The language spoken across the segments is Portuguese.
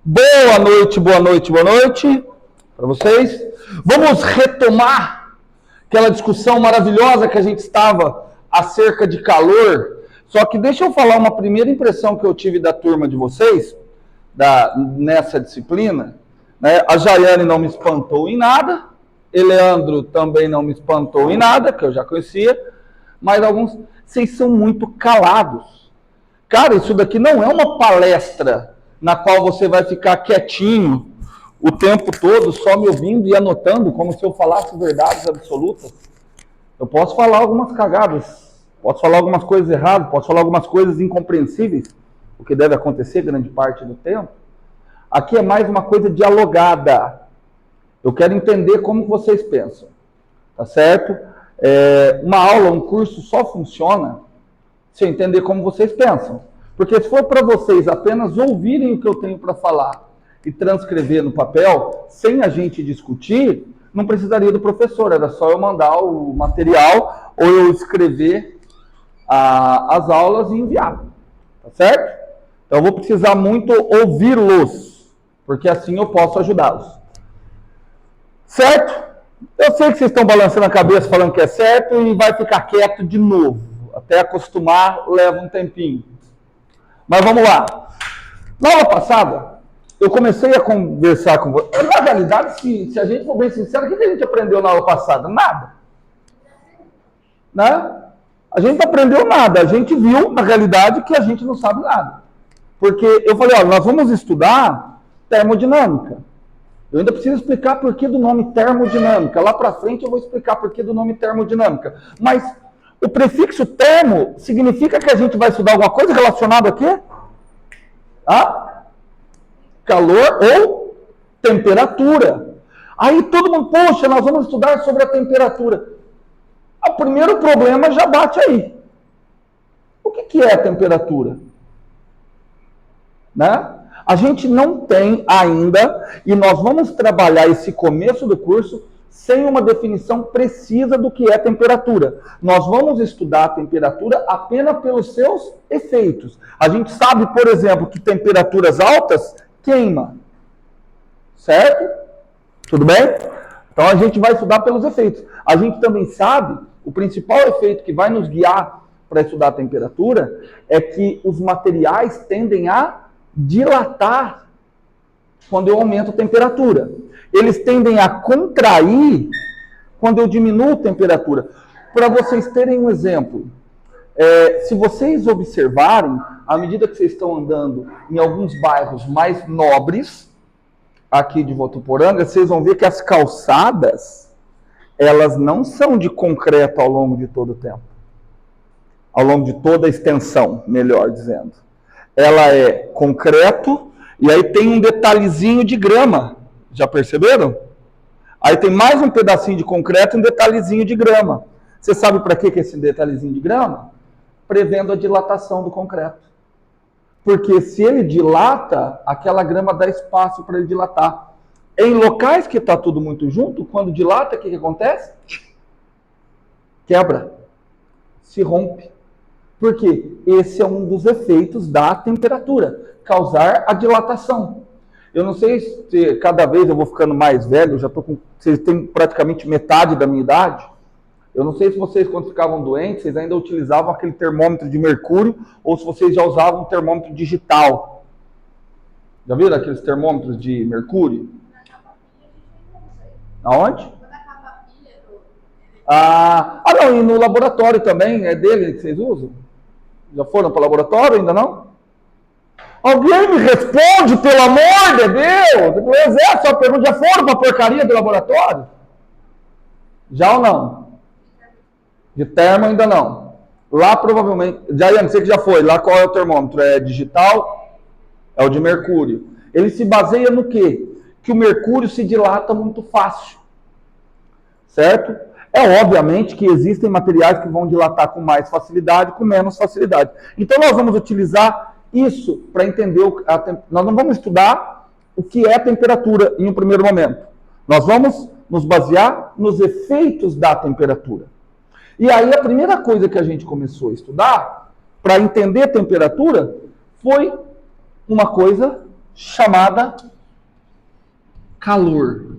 Boa noite, boa noite, boa noite para vocês. Vamos retomar aquela discussão maravilhosa que a gente estava acerca de calor. Só que deixa eu falar uma primeira impressão que eu tive da turma de vocês, nessa disciplina. Né? A Jaiane não me espantou em nada, Eleandro também não me espantou em nada, que eu já conhecia, mas alguns, vocês são muito calados. Cara, isso daqui não é uma palestra na qual você vai ficar quietinho o tempo todo, só me ouvindo e anotando, como se eu falasse verdades absolutas. Eu posso falar algumas cagadas, posso falar algumas coisas erradas, posso falar algumas coisas incompreensíveis, o que deve acontecer grande parte do tempo. Aqui é mais uma coisa dialogada. Eu quero entender como vocês pensam, tá certo? Uma aula, um curso só funciona se eu entender como vocês pensam. Porque se for para vocês apenas ouvirem o que eu tenho para falar e transcrever no papel, sem a gente discutir, não precisaria do professor, era só eu mandar o material ou eu escrever as aulas e enviar, tá certo? Então eu vou precisar muito ouvi-los, porque assim eu posso ajudá-los. Certo? Eu sei que vocês estão balançando a cabeça falando que é certo e vai ficar quieto de novo. Até acostumar leva um tempinho. Mas vamos lá. Na aula passada, eu comecei a conversar com vocês. Na realidade, se a gente for bem sincero, o que a gente aprendeu na aula passada? Nada. Né? A gente não aprendeu nada. A gente viu, na realidade, que a gente não sabe nada. Porque eu falei, olha, nós vamos estudar termodinâmica. Eu ainda preciso explicar por que do nome termodinâmica. Lá para frente eu vou explicar por que do nome termodinâmica. Mas o prefixo termo significa que a gente vai estudar alguma coisa relacionada a quê? A calor ou temperatura. Aí todo mundo, poxa, nós vamos estudar sobre a temperatura. O primeiro problema já bate aí. O que é a temperatura? Né? A gente não tem ainda, e nós vamos trabalhar esse começo do curso sem uma definição precisa do que é temperatura. Nós vamos estudar a temperatura apenas pelos seus efeitos. A gente sabe, por exemplo, que temperaturas altas queima. Certo? Tudo bem? Então a gente vai estudar pelos efeitos. A gente também sabe, o principal efeito que vai nos guiar para estudar a temperatura é que os materiais tendem a dilatar quando eu aumento a temperatura. Eles tendem a contrair quando eu diminuo a temperatura. Para vocês terem um exemplo, se vocês observarem, à medida que vocês estão andando em alguns bairros mais nobres, aqui de Votuporanga, vocês vão ver que as calçadas, elas não são de concreto ao longo de todo o tempo. Ao longo de toda a extensão, melhor dizendo. Ela é concreto e aí tem um detalhezinho de grama. Já perceberam? Aí tem mais um pedacinho de concreto e um detalhezinho de grama. Você sabe para que é esse detalhezinho de grama? Prevendo a dilatação do concreto. Porque se ele dilata, aquela grama dá espaço para ele dilatar. Em locais que está tudo muito junto, quando dilata, o que acontece? Quebra. Se rompe. Porque esse é um dos efeitos da temperatura, causar a dilatação. Eu não sei se cada vez eu vou ficando mais velho, já tô com, vocês têm praticamente metade da minha idade. Eu não sei se vocês, quando ficavam doentes, vocês ainda utilizavam aquele termômetro de mercúrio ou se vocês já usavam um termômetro digital. Já viram aqueles termômetros de mercúrio? Aonde? Não, e no laboratório também, é dele que vocês usam? Já foram para o laboratório? Ainda não? Alguém me responde, pelo amor de Deus! Essa é a pergunta. Já foram para a porcaria do laboratório? Já ou não? De termo ainda não. Lá provavelmente... Jaiane, você que já foi. Lá qual é o termômetro? É digital? É o de mercúrio. Ele se baseia no quê? Que o mercúrio se dilata muito fácil. Certo? É obviamente que existem materiais que vão dilatar com mais facilidade, com menos facilidade. Então nós vamos utilizar isso para entender, nós não vamos estudar o que é a temperatura em um primeiro momento. Nós vamos nos basear nos efeitos da temperatura. E aí a primeira coisa que a gente começou a estudar, para entender a temperatura, foi uma coisa chamada calor.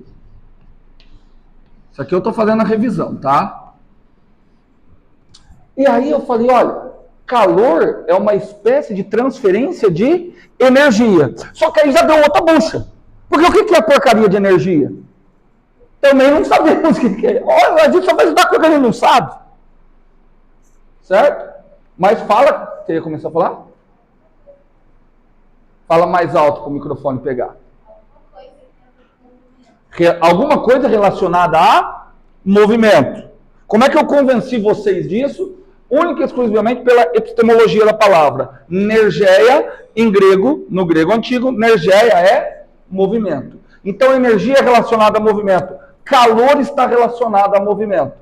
Isso aqui eu estou fazendo a revisão, tá? E aí eu falei, olha, calor é uma espécie de transferência de energia. Só que aí já deu outra bucha. Porque o que é porcaria de energia? Também não sabemos o que é. Olha, a gente só vai estudar coisa que a gente não sabe. Certo? Mas fala, você ia começar a falar? Fala mais alto para o microfone pegar. Alguma coisa relacionada a movimento. Como é que eu convenci vocês disso? Única e exclusivamente pela epistemologia da palavra. Nergeia, em grego, no grego antigo, nergeia é movimento. Então, energia é relacionada a movimento. Calor está relacionado a movimento.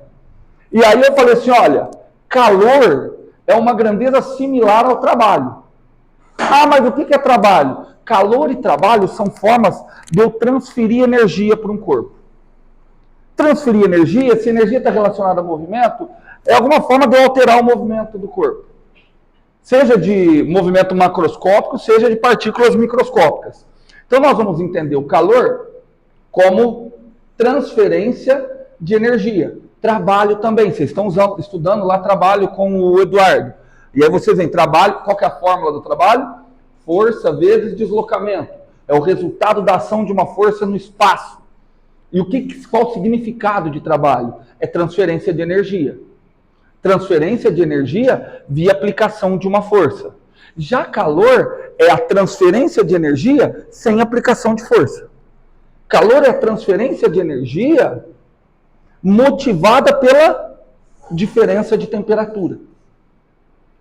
E aí eu falei assim, olha, calor é uma grandeza similar ao trabalho. Ah, mas o que é trabalho? Calor e trabalho são formas de eu transferir energia para um corpo. Transferir energia, se a energia está relacionada a movimento, é alguma forma de eu alterar o movimento do corpo. Seja de movimento macroscópico, seja de partículas microscópicas. Então nós vamos entender o calor como transferência de energia. Trabalho também. Vocês estão estudando lá trabalho com o Eduardo. E aí vocês veem trabalho, qual que é a fórmula do trabalho? Força vezes deslocamento. É o resultado da ação de uma força no espaço. E qual o significado de trabalho? É transferência de energia. Transferência de energia via aplicação de uma força. Já calor é a transferência de energia sem aplicação de força. Calor é a transferência de energia motivada pela diferença de temperatura.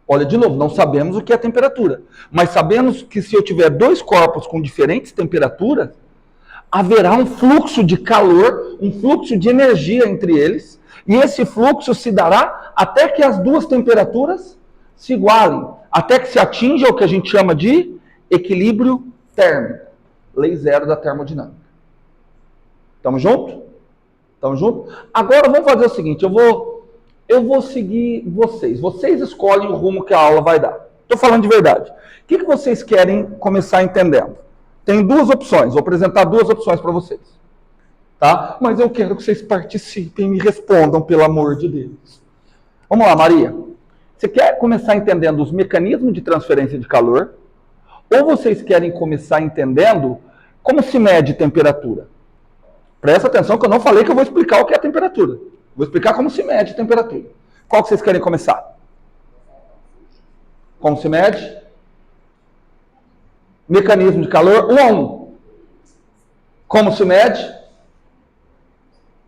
Olha, de novo, não sabemos o que é temperatura, mas sabemos que se eu tiver dois corpos com diferentes temperaturas, haverá um fluxo de calor, um fluxo de energia entre eles, e esse fluxo se dará até que as duas temperaturas se igualem, até que se atinja o que a gente chama de equilíbrio térmico, lei zero da termodinâmica. Estamos juntos? Estamos juntos? Agora vamos fazer o seguinte, eu vou seguir vocês. Vocês escolhem o rumo que a aula vai dar. Estou falando de verdade. O que vocês querem começar entendendo? Tem duas opções. Vou apresentar duas opções para vocês. Tá? Mas eu quero que vocês participem e me respondam, pelo amor de Deus. Vamos lá, Maria. Você quer começar entendendo os mecanismos de transferência de calor? Ou vocês querem começar entendendo como se mede temperatura? Presta atenção que eu não falei que eu vou explicar o que é temperatura. Vou explicar como se mede temperatura. Qual que vocês querem começar? Como se mede? Mecanismo de calor, 1 a 1. Como se mede?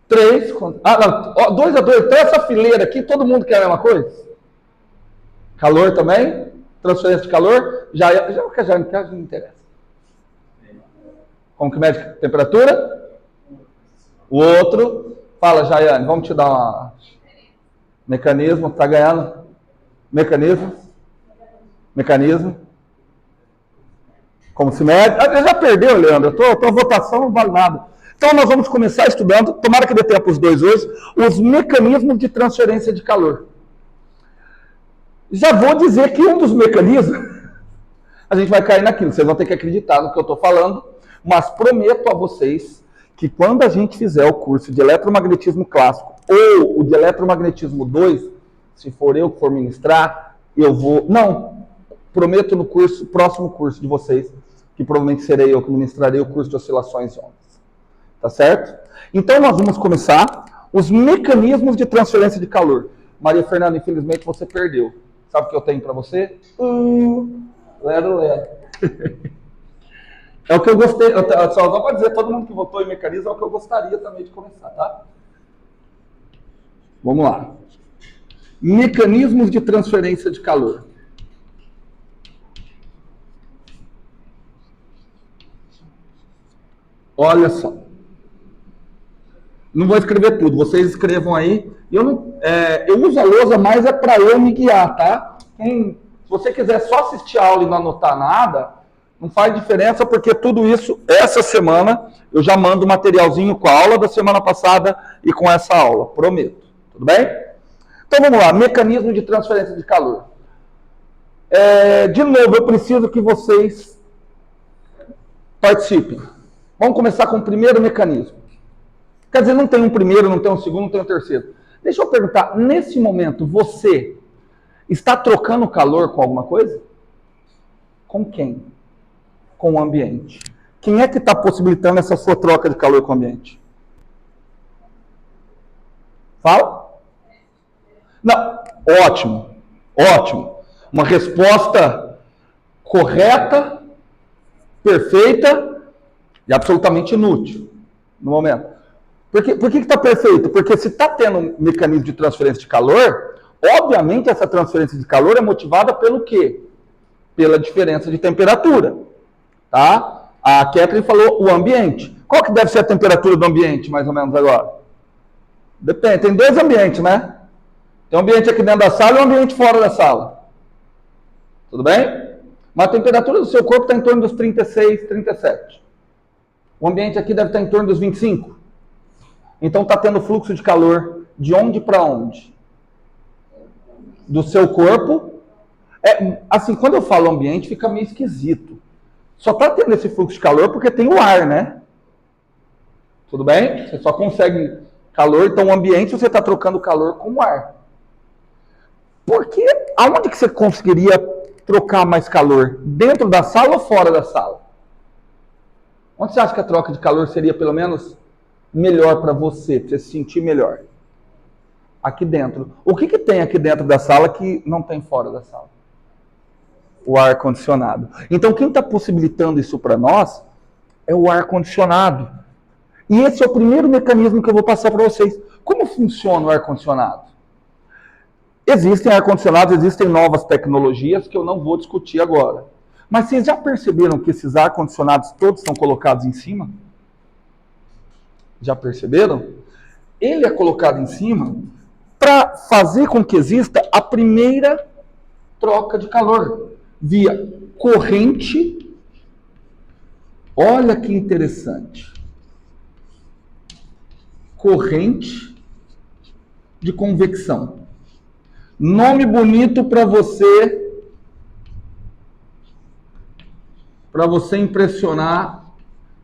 3. 2 a 2. Então essa fileira aqui, todo mundo quer a mesma coisa? Calor também? Transferência de calor? Já não interessa. Como que mede temperatura? O outro... Fala, Jaiane, vamos te dar uma... Mecanismo, tá ganhando? Mecanismo? Como se mede? Já perdeu, Leandro. A tua votação não vale nada. Então nós vamos começar estudando, tomara que dê tempo os dois hoje, os mecanismos de transferência de calor. Já vou dizer que um dos mecanismos, a gente vai cair naquilo, vocês vão ter que acreditar no que eu estou falando, mas prometo a vocês que quando a gente fizer o curso de eletromagnetismo clássico ou o de eletromagnetismo 2, se for eu que for ministrar, eu vou... Não, prometo no próximo curso de vocês, que provavelmente serei eu que ministrarei o curso de oscilações de ondas. Tá certo? Então nós vamos começar os mecanismos de transferência de calor. Maria Fernanda, infelizmente você perdeu. Sabe o que eu tenho para você? Lero. É o que eu gostei, só para dizer, todo mundo que votou em mecanismo é o que eu gostaria também de começar, tá? Vamos lá. Mecanismos de transferência de calor. Olha só. Não vou escrever tudo, vocês escrevam aí. Eu uso a lousa, mas é para eu me guiar, tá? Se você quiser só assistir a aula e não anotar nada... Não faz diferença, porque tudo isso, essa semana, eu já mando o materialzinho com a aula da semana passada e com essa aula, prometo. Tudo bem? Então vamos lá, mecanismo de transferência de calor. De novo, eu preciso que vocês Participem. Vamos começar com o primeiro mecanismo. Quer dizer, não tem um primeiro, não tem um segundo, não tem um terceiro. Deixa eu perguntar, nesse momento, você está trocando calor com alguma coisa? Com quem? Com o ambiente. Quem é que está possibilitando essa sua troca de calor com o ambiente? Fala? Não, ótimo, ótimo. Uma resposta correta, perfeita e absolutamente inútil no momento. Por que está perfeito? Porque se está tendo um mecanismo de transferência de calor, obviamente essa transferência de calor é motivada pelo quê? Pela diferença de temperatura. Tá? A Kathleen falou o ambiente. Qual que deve ser a temperatura do ambiente, mais ou menos agora? Depende, tem dois ambientes, né? Tem um ambiente aqui dentro da sala e um ambiente fora da sala. Tudo bem? Mas a temperatura do seu corpo está em torno dos 36, 37. O ambiente aqui deve estar em torno dos 25. Então está tendo fluxo de calor de onde para onde? Do seu corpo. Assim, quando eu falo ambiente, fica meio esquisito. Só está tendo esse fluxo de calor porque tem o ar, né? Tudo bem? Você só consegue calor, então o ambiente você está trocando calor com o ar. Porque aonde que você conseguiria trocar mais calor? Dentro da sala ou fora da sala? Onde você acha que a troca de calor seria pelo menos melhor para você se sentir melhor? Aqui dentro. O que tem aqui dentro da sala que não tem fora da sala? O ar-condicionado. Então, quem está possibilitando isso para nós é o ar-condicionado. E esse é o primeiro mecanismo que eu vou passar para vocês. Como funciona o ar-condicionado? Existem ar-condicionados, existem novas tecnologias que eu não vou discutir agora. Mas vocês já perceberam que esses ar-condicionados todos são colocados em cima? Já perceberam? Ele é colocado em cima para fazer com que exista a primeira troca de calor via corrente. Olha que interessante. Corrente de convecção. Nome bonito para você impressionar.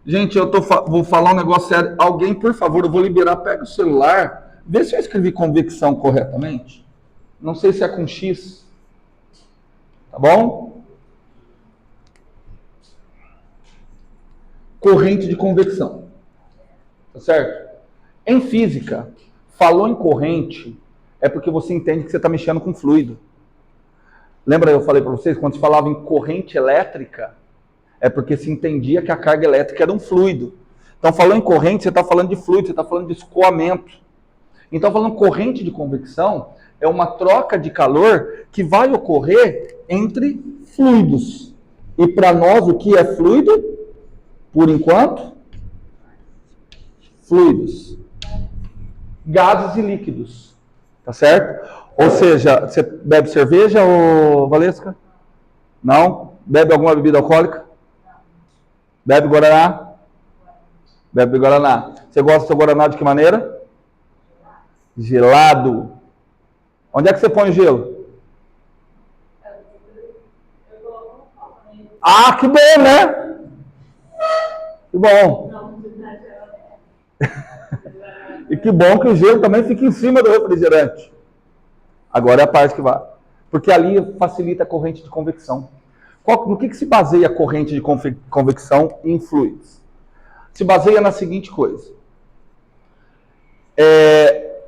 Gente, vou falar um negócio sério. Alguém, por favor, eu vou liberar, pega o celular, vê se eu escrevi convecção corretamente. Não sei se é com X. Tá bom? Corrente de convecção. Tá certo? Em física, falou em corrente, é porque você entende que você está mexendo com fluido. Lembra eu falei para vocês, quando se falava em corrente elétrica, é porque se entendia que a carga elétrica era um fluido. Então, falando em corrente, você está falando de fluido, você está falando de escoamento. Então, falando corrente de convecção, é uma troca de calor que vai ocorrer entre fluidos. E para nós, o que é fluido? Por enquanto, fluidos. Gases e líquidos. Tá certo? Ou seja, você bebe cerveja, ou Valesca? Não? Bebe alguma bebida alcoólica? Bebe Guaraná? Bebe Guaraná. Você gosta do seu Guaraná de que maneira? Gelado. Onde é que você põe o gelo? Ah, que bom, né? Que bom. E que bom que o gelo também fica em cima do refrigerante. Agora é a parte que vai. Porque ali facilita a corrente de convecção. No que se baseia a corrente de convecção em fluidos? Se baseia na seguinte coisa.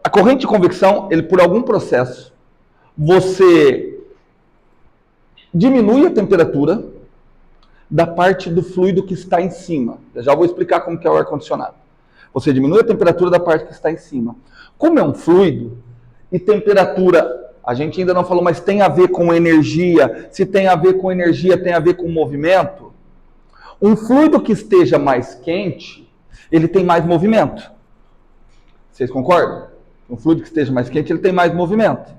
A corrente de convecção, ele, por algum processo, você diminui a temperatura da parte do fluido que está em cima. Eu já vou explicar como que é o ar-condicionado. Você diminui a temperatura da parte que está em cima. Como é um fluido, e temperatura, a gente ainda não falou, mas tem a ver com energia. Se tem a ver com energia, tem a ver com movimento. Um fluido que esteja mais quente, ele tem mais movimento. Vocês concordam? Um fluido que esteja mais quente, ele tem mais movimento.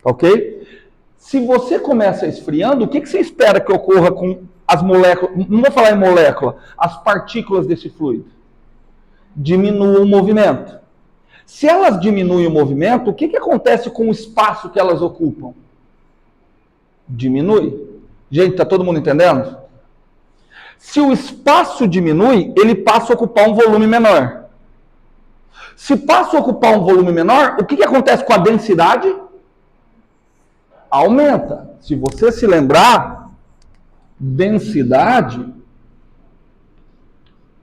Ok? Se você começa esfriando, o que você espera que ocorra com as moléculas? Não vou falar em molécula, as partículas desse fluido. Diminua o movimento. Se elas diminuem o movimento, o que acontece com o espaço que elas ocupam? Diminui. Gente, está todo mundo entendendo? Se o espaço diminui, ele passa a ocupar um volume menor. Se passa a ocupar um volume menor, o que acontece com a densidade? Aumenta. Se você se lembrar, densidade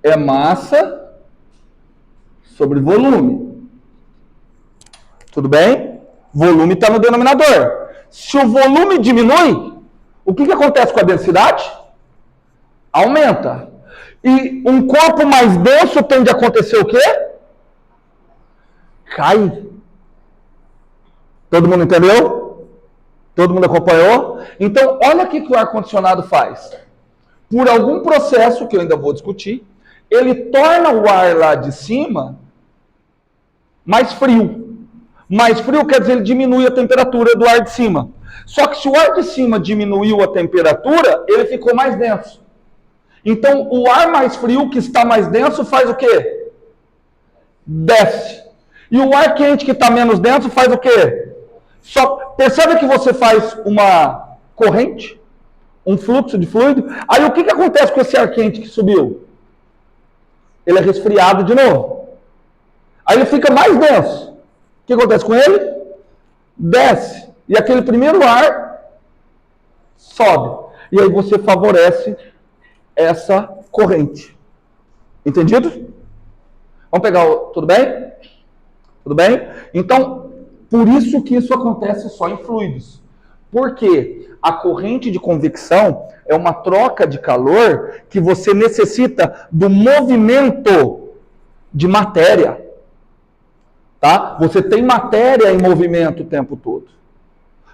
é massa sobre volume. Tudo bem? Volume está no denominador. Se o volume diminui, o que acontece com a densidade? Aumenta. E um corpo mais denso tende a acontecer o quê? Cai. Todo mundo entendeu? Todo mundo acompanhou? Então, olha o que o ar-condicionado faz. Por algum processo, que eu ainda vou discutir, ele torna o ar lá de cima mais frio. Mais frio quer dizer ele diminui a temperatura do ar de cima. Só que se o ar de cima diminuiu a temperatura, ele ficou mais denso. Então, o ar mais frio, que está mais denso, faz o quê? Desce. E o ar quente, que está menos denso, faz o quê? Percebe que você faz uma corrente, um fluxo de fluido. Aí o que acontece com esse ar quente que subiu? Ele é resfriado de novo. Aí ele fica mais denso. O que acontece com ele? Desce. E aquele primeiro ar sobe. E aí você favorece essa corrente. Entendido? Vamos pegar o... Tudo bem? Tudo bem? Então, por isso que isso acontece só em fluidos. Porque a corrente de convecção é uma troca de calor que você necessita do movimento de matéria. Tá? Você tem matéria em movimento o tempo todo.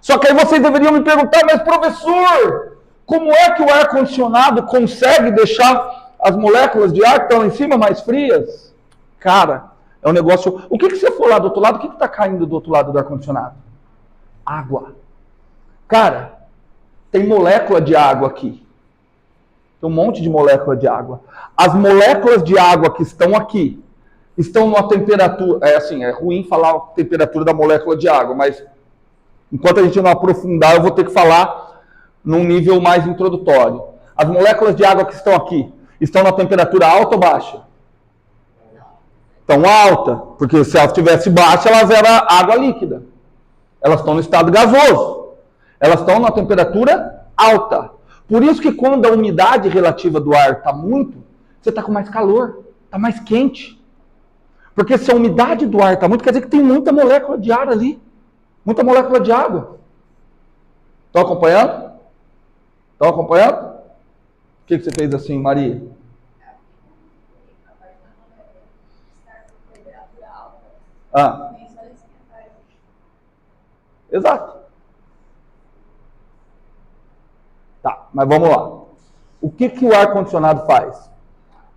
Só que aí vocês deveriam me perguntar, mas professor, como é que o ar-condicionado consegue deixar as moléculas de ar que estão lá em cima mais frias? Cara, é um negócio... O que você for lá do outro lado, o que está caindo do outro lado do ar-condicionado? Água. Cara, tem molécula de água aqui. Tem um monte de molécula de água. As moléculas de água que estão aqui estão numa temperatura... É ruim falar a temperatura da molécula de água, mas enquanto a gente não aprofundar, eu vou ter que falar num nível mais introdutório. As moléculas de água que estão aqui estão na temperatura alta ou baixa? Estão alta, porque se elas estivessem baixa, elas eram água líquida. Elas estão no estado gasoso. Elas estão na temperatura alta. Por isso que quando a umidade relativa do ar está muito, você está com mais calor, está mais quente. Porque se a umidade do ar está muito, quer dizer que tem muita molécula de ar ali. Muita molécula de água. Estão acompanhando? Estão acompanhando? O que você fez assim, Maria? Exato. Tá, mas vamos lá. O que o ar-condicionado faz?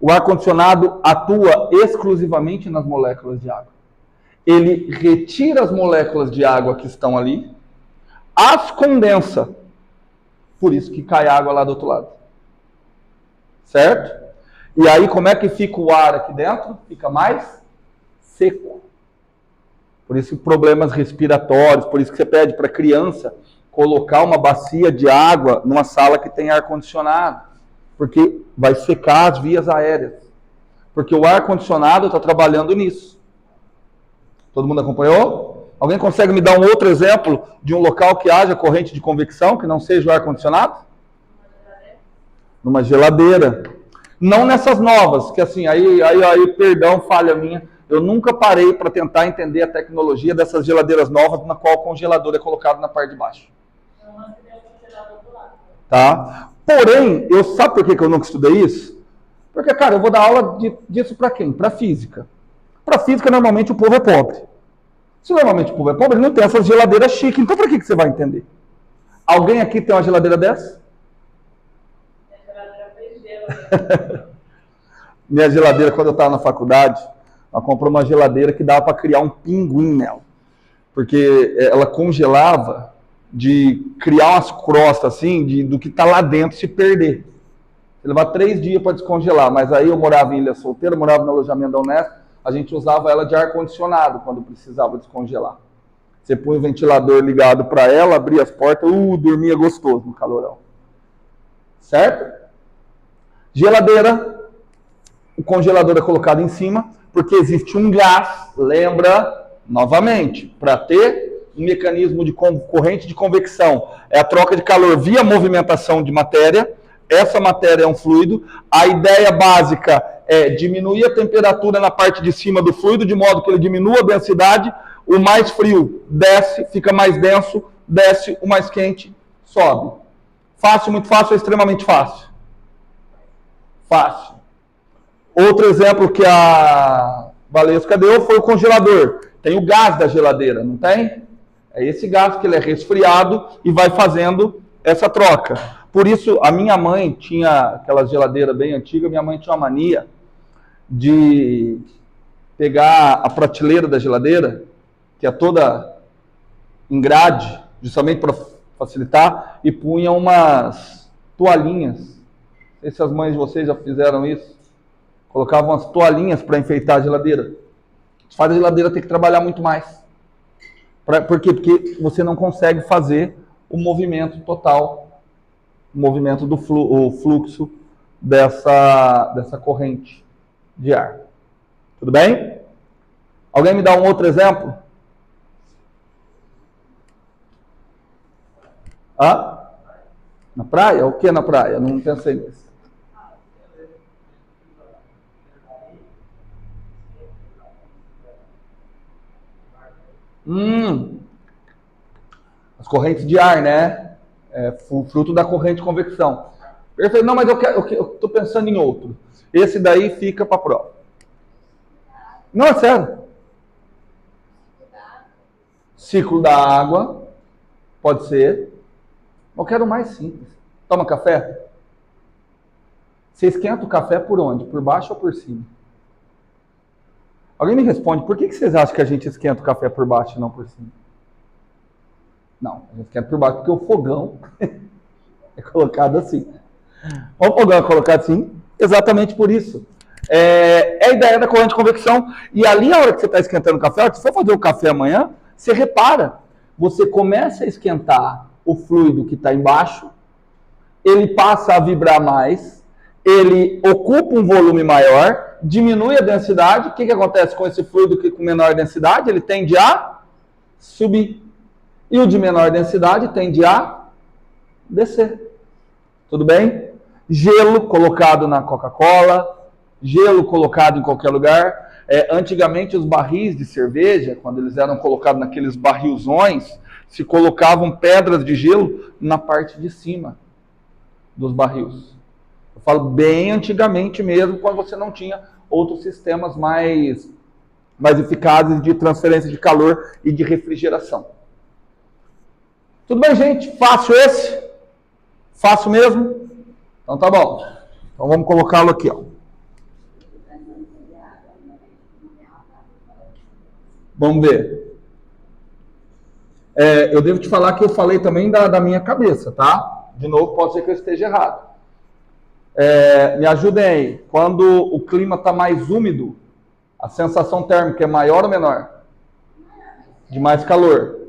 O ar-condicionado atua exclusivamente nas moléculas de água. Ele retira as moléculas de água que estão ali, as condensa. Por isso que cai água lá do outro lado. Certo? E aí como é que fica o ar aqui dentro? Fica mais seco. Por isso problemas respiratórios, por isso que você pede para a criança colocar uma bacia de água numa sala que tem ar-condicionado. Porque vai secar as vias aéreas. Porque o ar-condicionado está trabalhando nisso. Todo mundo acompanhou? Alguém consegue me dar um outro exemplo de um local que haja corrente de convecção, que não seja o ar-condicionado? Numa geladeira. Não nessas novas, que assim, aí, perdão, falha minha, eu nunca parei para tentar entender a tecnologia dessas geladeiras novas, na qual o congelador é colocado na parte de baixo. Tá? Porém, sabe por que eu nunca estudei isso? Porque, cara, eu vou dar aula disso para quem? Para física. Para física, normalmente, o povo é pobre. Se normalmente o povo é pobre, ele não tem essas geladeiras chiques. Então, para que você vai entender? Alguém aqui tem uma geladeira dessa? Minha geladeira, quando eu estava na faculdade, ela comprou uma geladeira que dava para criar um pinguim nela. Porque ela congelava de criar umas crostas assim, do que está lá dentro se perder. Você levar 3 dias para descongelar. Mas aí eu morava em Ilha Solteira, morava no alojamento da Unesp, a gente usava ela de ar-condicionado quando precisava descongelar. Você põe o ventilador ligado para ela, abria as portas, dormia gostoso no calorão. Certo? Geladeira, o congelador é colocado em cima, porque existe um gás, lembra, novamente, para ter um mecanismo de corrente de convecção, é a troca de calor via movimentação de matéria, essa matéria é um fluido, a ideia básica é diminuir a temperatura na parte de cima do fluido, de modo que ele diminua a densidade, o mais frio desce, fica mais denso, desce, o mais quente sobe. Fácil, muito fácil ou extremamente fácil? Fácil. Outro exemplo que a Valesca deu foi o congelador. Tem o gás da geladeira, não tem? É esse gás que ele é resfriado e vai fazendo essa troca. Por isso, a minha mãe tinha aquela geladeira bem antiga, minha mãe tinha uma mania de pegar a prateleira da geladeira, que é toda em grade, justamente para facilitar, e punha umas toalhinhas. Não sei se as mães de vocês já fizeram isso. Colocavam umas toalhinhas para enfeitar a geladeira. Isso faz a geladeira ter que trabalhar muito mais. Por quê? Porque você não consegue fazer o movimento total, o movimento do fluxo dessa corrente de ar. Tudo bem? Alguém me dá um outro exemplo? Na praia? O que na praia? Não pensei nisso. As correntes de ar, né? Fruto da corrente de convecção. Perfeito. Não, mas eu estou pensando em outro. Esse daí fica para a prova. Não, é sério. Ciclo da água. Pode ser. Eu quero mais simples. Toma café? Você esquenta o café por onde? Por baixo ou por cima? Alguém me responde, por que vocês acham que a gente esquenta o café por baixo e não por cima? Não, a gente esquenta por baixo porque o fogão é colocado assim. O fogão é colocado assim exatamente por isso. É a ideia da corrente de convecção. E ali, a hora que você está esquentando o café, se for fazer o café amanhã, você repara, você começa a esquentar o fluido que está embaixo, ele passa a vibrar mais, ele ocupa um volume maior, diminui a densidade. O que acontece com esse fluido que com menor densidade? Ele tende a subir. E o de menor densidade tende a descer. Tudo bem? Gelo colocado na Coca-Cola, gelo colocado em qualquer lugar. Antigamente os barris de cerveja, quando eles eram colocados naqueles barrilzões, se colocavam pedras de gelo na parte de cima dos barris. Eu falo bem antigamente mesmo, quando você não tinha outros sistemas mais eficazes de transferência de calor e de refrigeração. Tudo bem, gente? Fácil esse? Fácil mesmo? Então tá bom. Então vamos colocá-lo aqui, ó. Vamos ver. Eu devo te falar que eu falei também da minha cabeça, tá? De novo, pode ser que eu esteja errado. Me ajudem aí. Quando o clima está mais úmido, a sensação térmica é maior ou menor? De mais calor.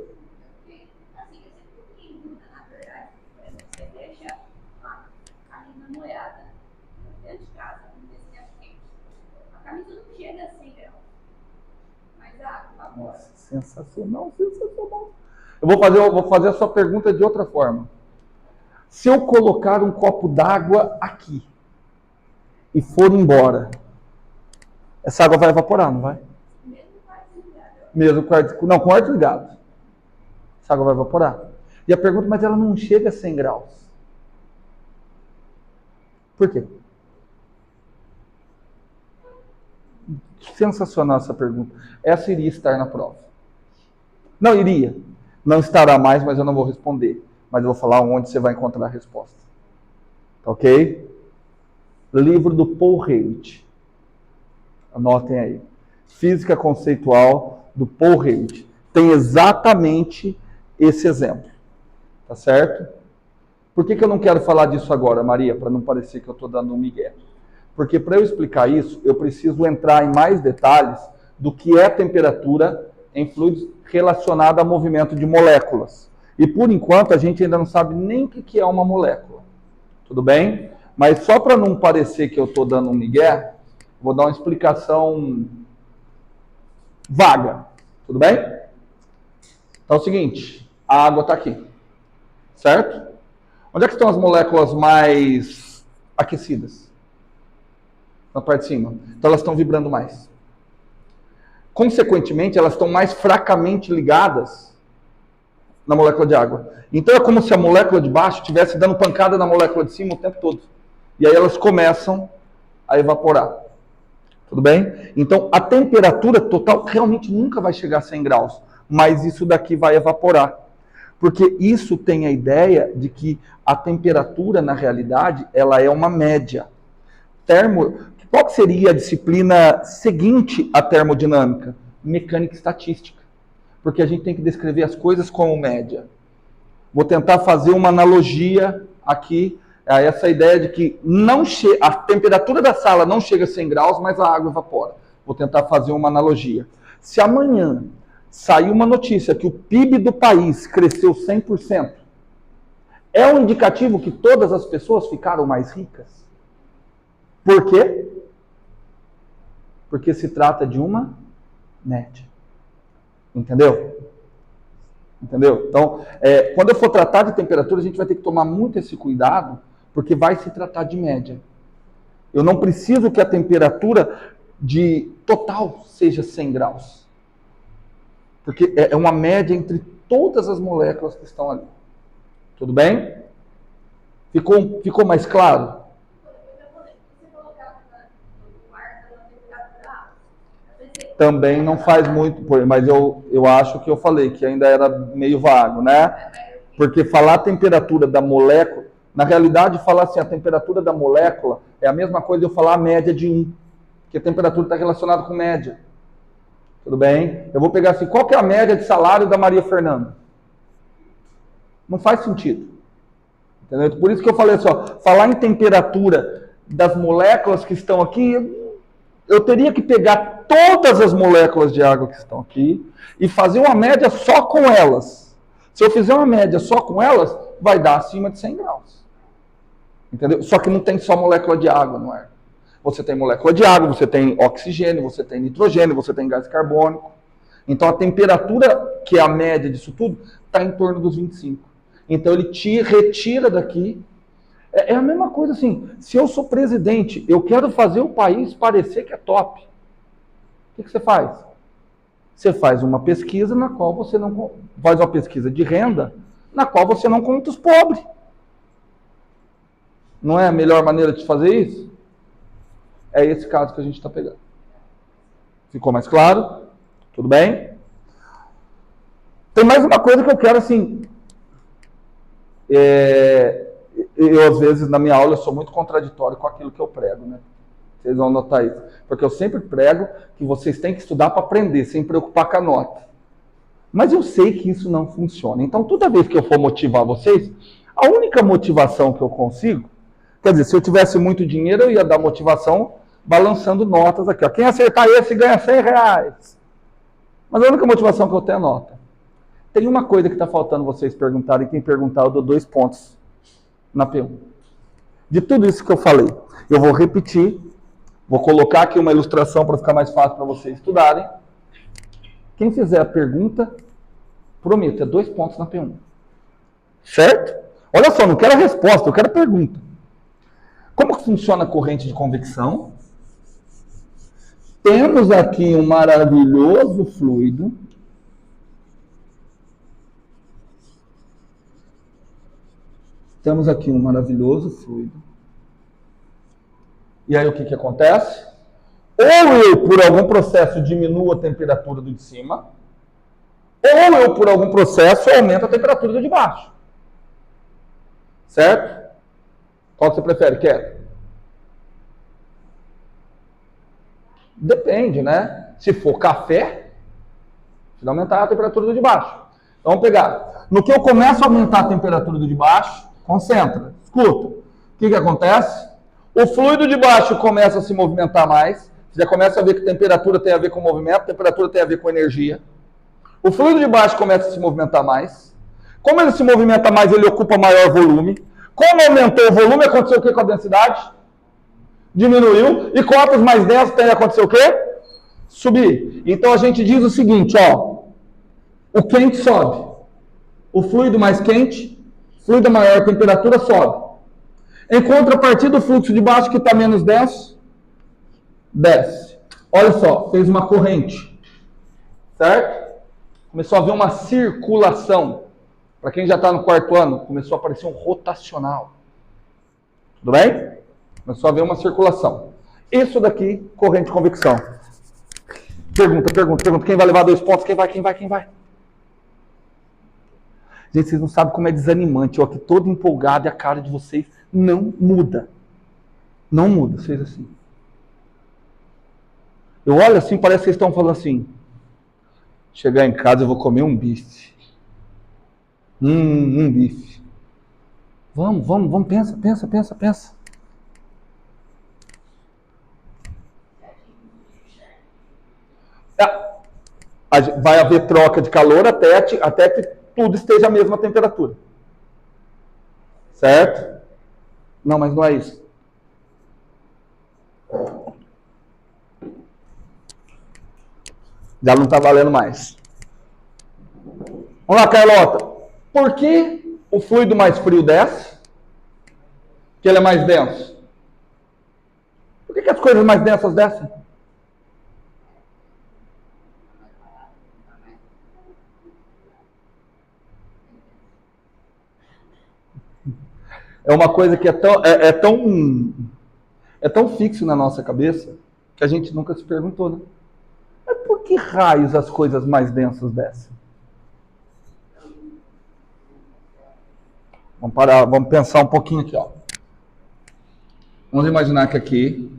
Nossa, sensacional, sensacional. Eu vou fazer a sua pergunta de outra forma. Se eu colocar um copo d'água aqui e for embora, essa água vai evaporar, não vai? Mesmo com o ar desligado. Essa água vai evaporar. E a pergunta, mas ela não chega a 100 graus. Por quê? Sensacional essa pergunta. Essa iria estar na prova. Não iria. Não estará mais, mas eu não vou responder. Mas eu vou falar onde você vai encontrar a resposta. Ok? Livro do Paul Reid. Anotem aí. Física Conceitual do Paul Reid. Tem exatamente esse exemplo. Tá certo? Por que eu não quero falar disso agora, Maria? Para não parecer que eu estou dando um migué. Porque para eu explicar isso, eu preciso entrar em mais detalhes do que é temperatura em fluidos relacionado a movimento de moléculas. E por enquanto a gente ainda não sabe nem o que é uma molécula. Tudo bem? Mas só para não parecer que eu estou dando um migué, vou dar uma explicação vaga. Tudo bem? Então é o seguinte, a água está aqui, certo? Onde é que estão as moléculas mais aquecidas? Na parte de cima. Então elas estão vibrando mais. Consequentemente, elas estão mais fracamente ligadas na molécula de água. Então é como se a molécula de baixo estivesse dando pancada na molécula de cima o tempo todo. E aí elas começam a evaporar. Tudo bem? Então a temperatura total realmente nunca vai chegar a 100 graus. Mas isso daqui vai evaporar. Porque isso tem a ideia de que a temperatura, na realidade, ela é uma média. Qual que seria a disciplina seguinte à termodinâmica? Mecânica estatística. Porque a gente tem que descrever as coisas como média. Vou tentar fazer uma analogia aqui a essa ideia de que a temperatura da sala não chega a 100 graus, mas a água evapora. Vou tentar fazer uma analogia. Se amanhã sair uma notícia que o PIB do país cresceu 100%, é um indicativo que todas as pessoas ficaram mais ricas? Por quê? Porque se trata de uma média. Entendeu? Entendeu? Então, quando eu for tratar de temperatura, a gente vai ter que tomar muito esse cuidado, porque vai se tratar de média. Eu não preciso que a temperatura de total seja 100 graus. Porque é uma média entre todas as moléculas que estão ali. Tudo bem? Ficou mais claro? Também não faz muito, mas eu acho que eu falei que ainda era meio vago, né? Porque falar a temperatura da molécula, na realidade falar assim, a temperatura da molécula é a mesma coisa de eu falar a média de 1, porque a temperatura está relacionada com média. Tudo bem? Eu vou pegar assim, qual que é a média de salário da Maria Fernanda? Não faz sentido. Entendeu? Por isso que eu falei assim, ó, falar em temperatura das moléculas que estão aqui, eu teria que pegar todas as moléculas de água que estão aqui e fazer uma média só com elas. Se eu fizer uma média só com elas, vai dar acima de 100 graus. Entendeu? Só que não tem só molécula de água no ar. Você tem molécula de água, você tem oxigênio, você tem nitrogênio, você tem gás carbônico. Então a temperatura, que é a média disso tudo, está em torno dos 25. Então ele te retira daqui. É a mesma coisa assim, se eu sou presidente, eu quero fazer o país parecer que é top. O que você faz? Você faz uma pesquisa na qual você não... Faz uma pesquisa de renda, na qual você não conta os pobres. Não é a melhor maneira de fazer isso? É esse caso que a gente está pegando. Ficou mais claro? Tudo bem? Tem mais uma coisa que eu quero, assim... Eu, às vezes, na minha aula, eu sou muito contraditório com aquilo que eu prego, né? Vocês vão notar isso. Porque eu sempre prego que vocês têm que estudar para aprender, sem preocupar com a nota. Mas eu sei que isso não funciona. Então, toda vez que eu for motivar vocês, a única motivação que eu consigo... Quer dizer, se eu tivesse muito dinheiro, eu ia dar motivação balançando notas aqui. Ó. Quem acertar esse ganha 100 reais. Mas a única motivação que eu tenho é nota. Tem uma coisa que está faltando vocês perguntarem. Quem perguntar, eu dou 2 pontos na P1. De tudo isso que eu falei, eu vou repetir. Vou colocar aqui uma ilustração para ficar mais fácil para vocês estudarem. Quem fizer a pergunta, prometo, é 2 pontos na P1. Certo? Olha só, não quero a resposta, eu quero a pergunta. Como que funciona a corrente de convecção? Temos aqui um maravilhoso fluido. Temos aqui um maravilhoso fluido. E aí o que acontece? Ou eu, por algum processo, diminuo a temperatura do de cima, ou eu, por algum processo, aumento a temperatura do de baixo. Certo? Qual que você prefere? Quer? Depende, né? Se for café, vai aumentar a temperatura do de baixo. Então vamos pegar. No que eu começo a aumentar a temperatura do de baixo, concentra, escuta. O que acontece? O fluido de baixo começa a se movimentar mais. Você já começa a ver que temperatura tem a ver com movimento, temperatura tem a ver com energia. O fluido de baixo começa a se movimentar mais. Como ele se movimenta mais, ele ocupa maior volume. Como aumentou o volume, aconteceu o que com a densidade? Diminuiu. E corpos mais densos tem acontecer o quê? Subir. Então a gente diz o seguinte, ó. O quente sobe. O fluido mais quente, fluido a maior temperatura, sobe. Em contrapartida, o fluxo de baixo, que está menos denso, desce. Olha só, fez uma corrente. Certo? Começou a haver uma circulação. Para quem já está no quarto ano, começou a aparecer um rotacional. Tudo bem? Começou a haver uma circulação. Isso daqui, corrente de convecção. Pergunta. Quem vai levar 2 pontos? Quem vai? Gente, vocês não sabem como é desanimante. Eu aqui todo empolgado e a cara de vocês não muda. Não muda, vocês assim. Eu olho assim, parece que vocês estão falando assim. Chegar em casa eu vou comer um bife. Um bife. Vamos, pensa. Vai haver troca de calor até que tudo esteja a mesma temperatura. Certo? Não, mas não é isso. Já não está valendo mais. Vamos lá, Carlota. Por que o fluido mais frio desce? Que ele é mais denso. Por que as coisas mais densas descem? É uma coisa que é tão fixo na nossa cabeça que a gente nunca se perguntou, né? Mas por que raios as coisas mais densas descem? Vamos parar, vamos pensar um pouquinho aqui, ó. Vamos imaginar que aqui...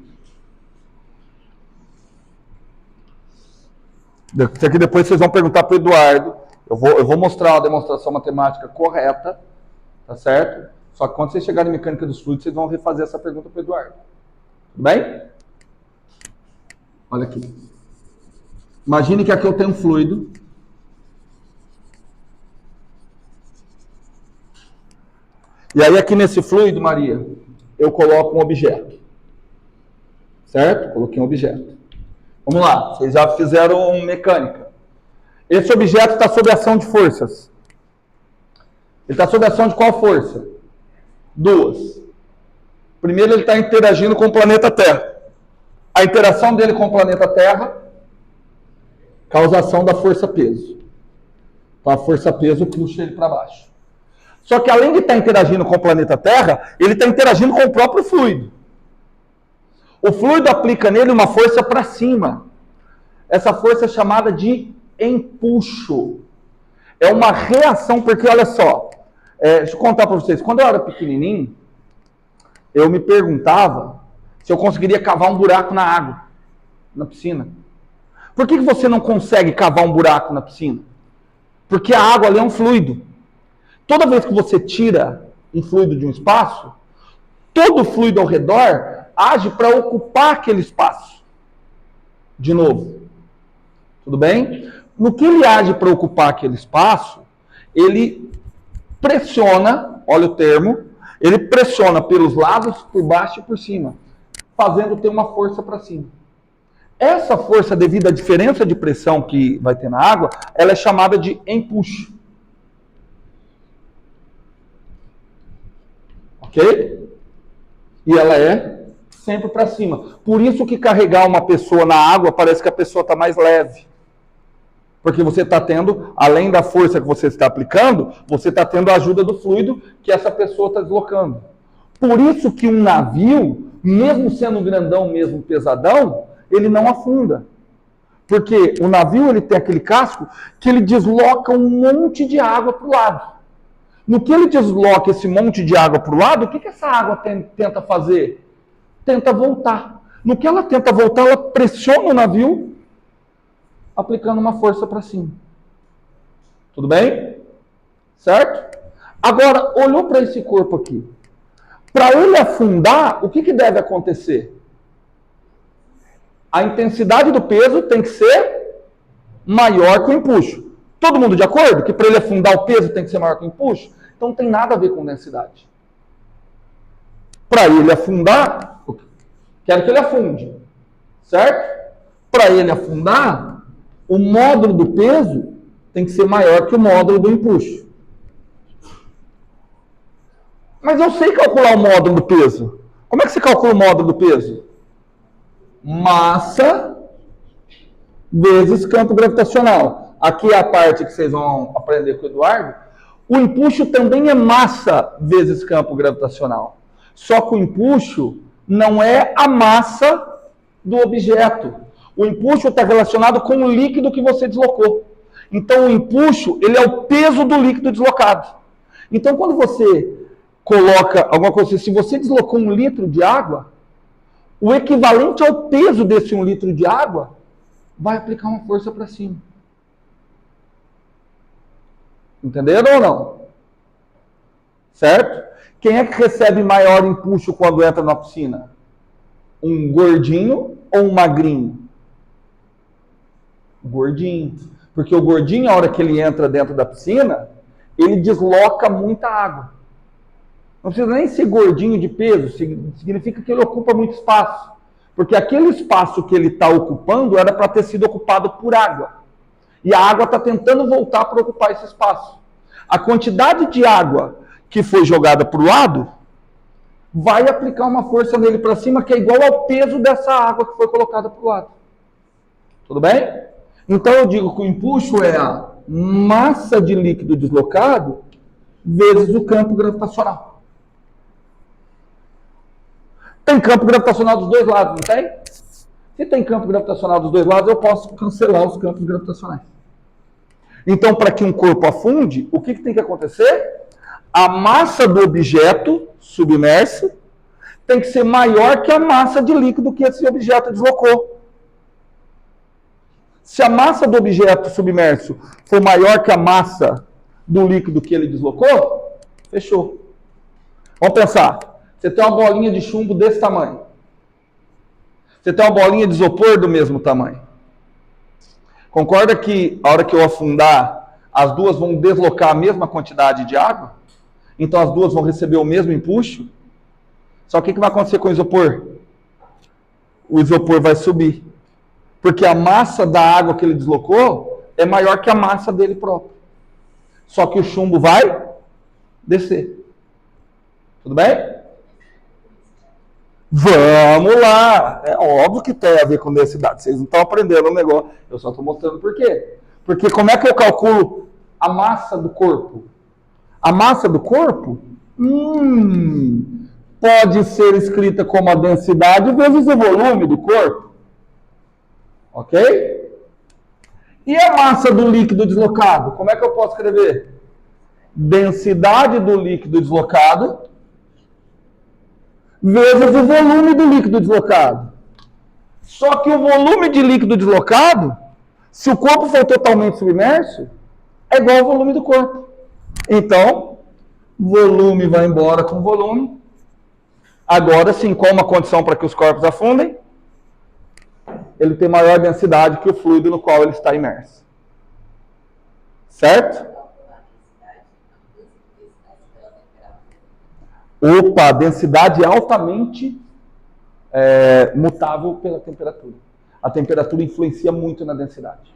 Isso aqui depois vocês vão perguntar para o Eduardo. Eu vou mostrar uma demonstração matemática correta, tá certo? Só que quando vocês chegarem em mecânica dos fluidos, vocês vão refazer essa pergunta para o Eduardo. Tudo bem? Olha aqui. Imagine que aqui eu tenho um fluido. E aí aqui nesse fluido, Maria, eu coloco um objeto. Certo? Coloquei um objeto. Vamos lá, vocês já fizeram mecânica. Esse objeto está sob ação de forças. Ele está sob ação de qual força? 2. Primeiro, ele está interagindo com o planeta Terra. A interação dele com o planeta Terra causa ação da força-peso. Então, a força-peso puxa ele para baixo. Só que, além de estar interagindo com o planeta Terra, ele está interagindo com o próprio fluido. O fluido aplica nele uma força para cima. Essa força é chamada de empuxo. É uma reação, porque, olha só, deixa eu contar para vocês. Quando eu era pequenininho, eu me perguntava se eu conseguiria cavar um buraco na água, na piscina. Por que você não consegue cavar um buraco na piscina? Porque a água ali é um fluido. Toda vez que você tira um fluido de um espaço, todo o fluido ao redor age para ocupar aquele espaço. De novo. Tudo bem? No que ele age para ocupar aquele espaço, ele pressiona, olha o termo, ele pressiona pelos lados, por baixo e por cima, fazendo ter uma força para cima. Essa força, devido à diferença de pressão que vai ter na água, ela é chamada de empuxo. Ok? E ela é sempre para cima. Por isso que carregar uma pessoa na água parece que a pessoa está mais leve. Porque você está tendo, além da força que você está aplicando, você está tendo a ajuda do fluido que essa pessoa está deslocando. Por isso que um navio, mesmo sendo grandão, mesmo pesadão, ele não afunda. Porque o navio ele tem aquele casco que ele desloca um monte de água para o lado. No que ele desloca esse monte de água para o lado, o que essa água tenta fazer? Tenta voltar. No que ela tenta voltar, ela pressiona o navio, aplicando uma força para cima. Tudo bem? Certo? Agora, olhou para esse corpo aqui. Para ele afundar, o que deve acontecer? A intensidade do peso tem que ser maior que o empuxo. Todo mundo de acordo? Que para ele afundar o peso tem que ser maior que o empuxo? Então não tem nada a ver com densidade. Para ele afundar, quero que ele afunde, certo? Para ele afundar, o módulo do peso tem que ser maior que o módulo do empuxo. Mas eu sei calcular o módulo do peso. Como é que você calcula o módulo do peso? Massa vezes campo gravitacional. Aqui é a parte que vocês vão aprender com o Eduardo. O empuxo também é massa vezes campo gravitacional. Só que o empuxo não é a massa do objeto. O empuxo está relacionado com o líquido que você deslocou. Então, o empuxo, ele é o peso do líquido deslocado. Então, quando você coloca alguma coisa assim, se você deslocou 1 litro de água, o equivalente ao peso desse 1 litro de água vai aplicar uma força para cima. Entenderam ou não? Certo? Quem é que recebe maior empuxo quando entra na piscina? Um gordinho ou um magrinho? Gordinho. Porque o gordinho, a hora que ele entra dentro da piscina, ele desloca muita água. Não precisa nem ser gordinho de peso, significa que ele ocupa muito espaço. Porque aquele espaço que ele está ocupando era para ter sido ocupado por água. E a água está tentando voltar para ocupar esse espaço. A quantidade de água que foi jogada para o lado vai aplicar uma força nele para cima que é igual ao peso dessa água que foi colocada para o lado. Tudo bem? Então eu digo que o empuxo é a massa de líquido deslocado vezes o campo gravitacional. Tem campo gravitacional dos dois lados, não tem? Se tem campo gravitacional dos dois lados, eu posso cancelar os campos gravitacionais. Então, para que um corpo afunde, o que tem que acontecer? A massa do objeto submerso tem que ser maior que a massa de líquido que esse objeto deslocou. Se a massa do objeto submerso for maior que a massa do líquido que ele deslocou, fechou. Vamos pensar. Você tem uma bolinha de chumbo desse tamanho. Você tem uma bolinha de isopor do mesmo tamanho. Concorda que a hora que eu afundar, as duas vão deslocar a mesma quantidade de água? Então as duas vão receber o mesmo empuxo? Só que o que vai acontecer com o isopor? O isopor vai subir. Porque a massa da água que ele deslocou é maior que a massa dele próprio. Só que o chumbo vai descer. Tudo bem? Vamos lá! É óbvio que tem a ver com densidade. Vocês não estão aprendendo o negócio. Eu só estou mostrando por quê. Porque como é que eu calculo a massa do corpo? A massa do corpo pode ser escrita como a densidade vezes o volume do corpo. Ok? E a massa do líquido deslocado? Como é que eu posso escrever? Densidade do líquido deslocado vezes o volume do líquido deslocado. Só que o volume de líquido deslocado, se o corpo for totalmente submerso, é igual ao volume do corpo. Então, volume vai embora com volume. Agora sim, qual uma condição para que os corpos afundem? Ele tem maior densidade que o fluido no qual ele está imerso. Certo? Opa, densidade altamente mutável pela temperatura. A temperatura influencia muito na densidade.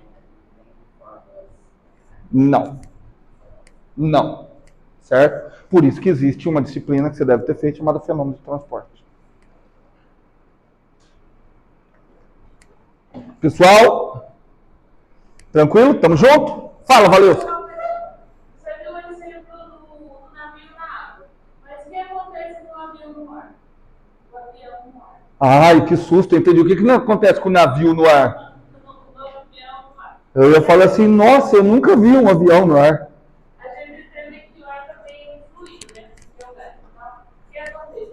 Não. Não. Certo? Por isso que existe uma disciplina que você deve ter feito chamada fenômeno de transporte. Pessoal? Tranquilo? Tamo junto? Fala, Valeu. Ai, que susto, eu entendi. O que acontece com o navio no ar? Eu ia falar assim, nossa, eu nunca vi um avião no ar. A gente entende que o ar também é fluido, né? O que acontece?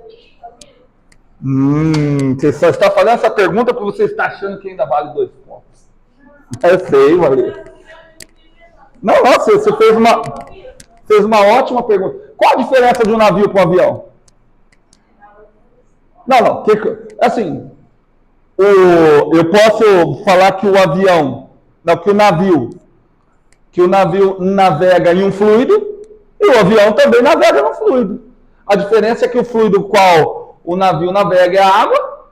Você só está fazendo essa pergunta porque você está achando que ainda vale 2 pontos. Eu sei, Valeu. Não, nossa, você fez uma ótima pergunta. Qual a diferença de um navio para um avião? Não, assim, eu posso falar que o avião, não, que o navio navega em um fluido e o avião também navega no fluido. A diferença é que o fluido qual o navio navega é a água,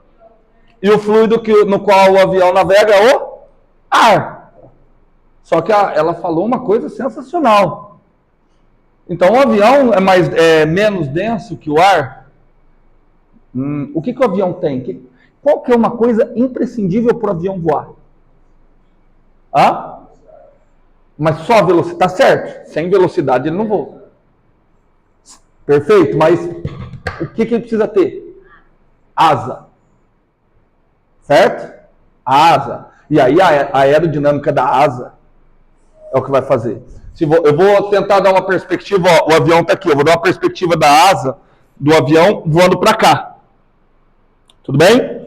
e o fluido no qual o avião navega é o ar. Só que ela falou uma coisa sensacional. Então o avião é menos denso que o ar? O que o avião tem? Qual que é uma coisa imprescindível para o avião voar? Mas só a velocidade, tá certo? Sem velocidade ele não voa. Perfeito, mas o que ele precisa ter? Asa. Certo? Asa. E aí a aerodinâmica da asa é o que vai fazer. Eu vou tentar dar uma perspectiva, ó, o avião está aqui, eu vou dar uma perspectiva da asa do avião voando para cá. Tudo bem?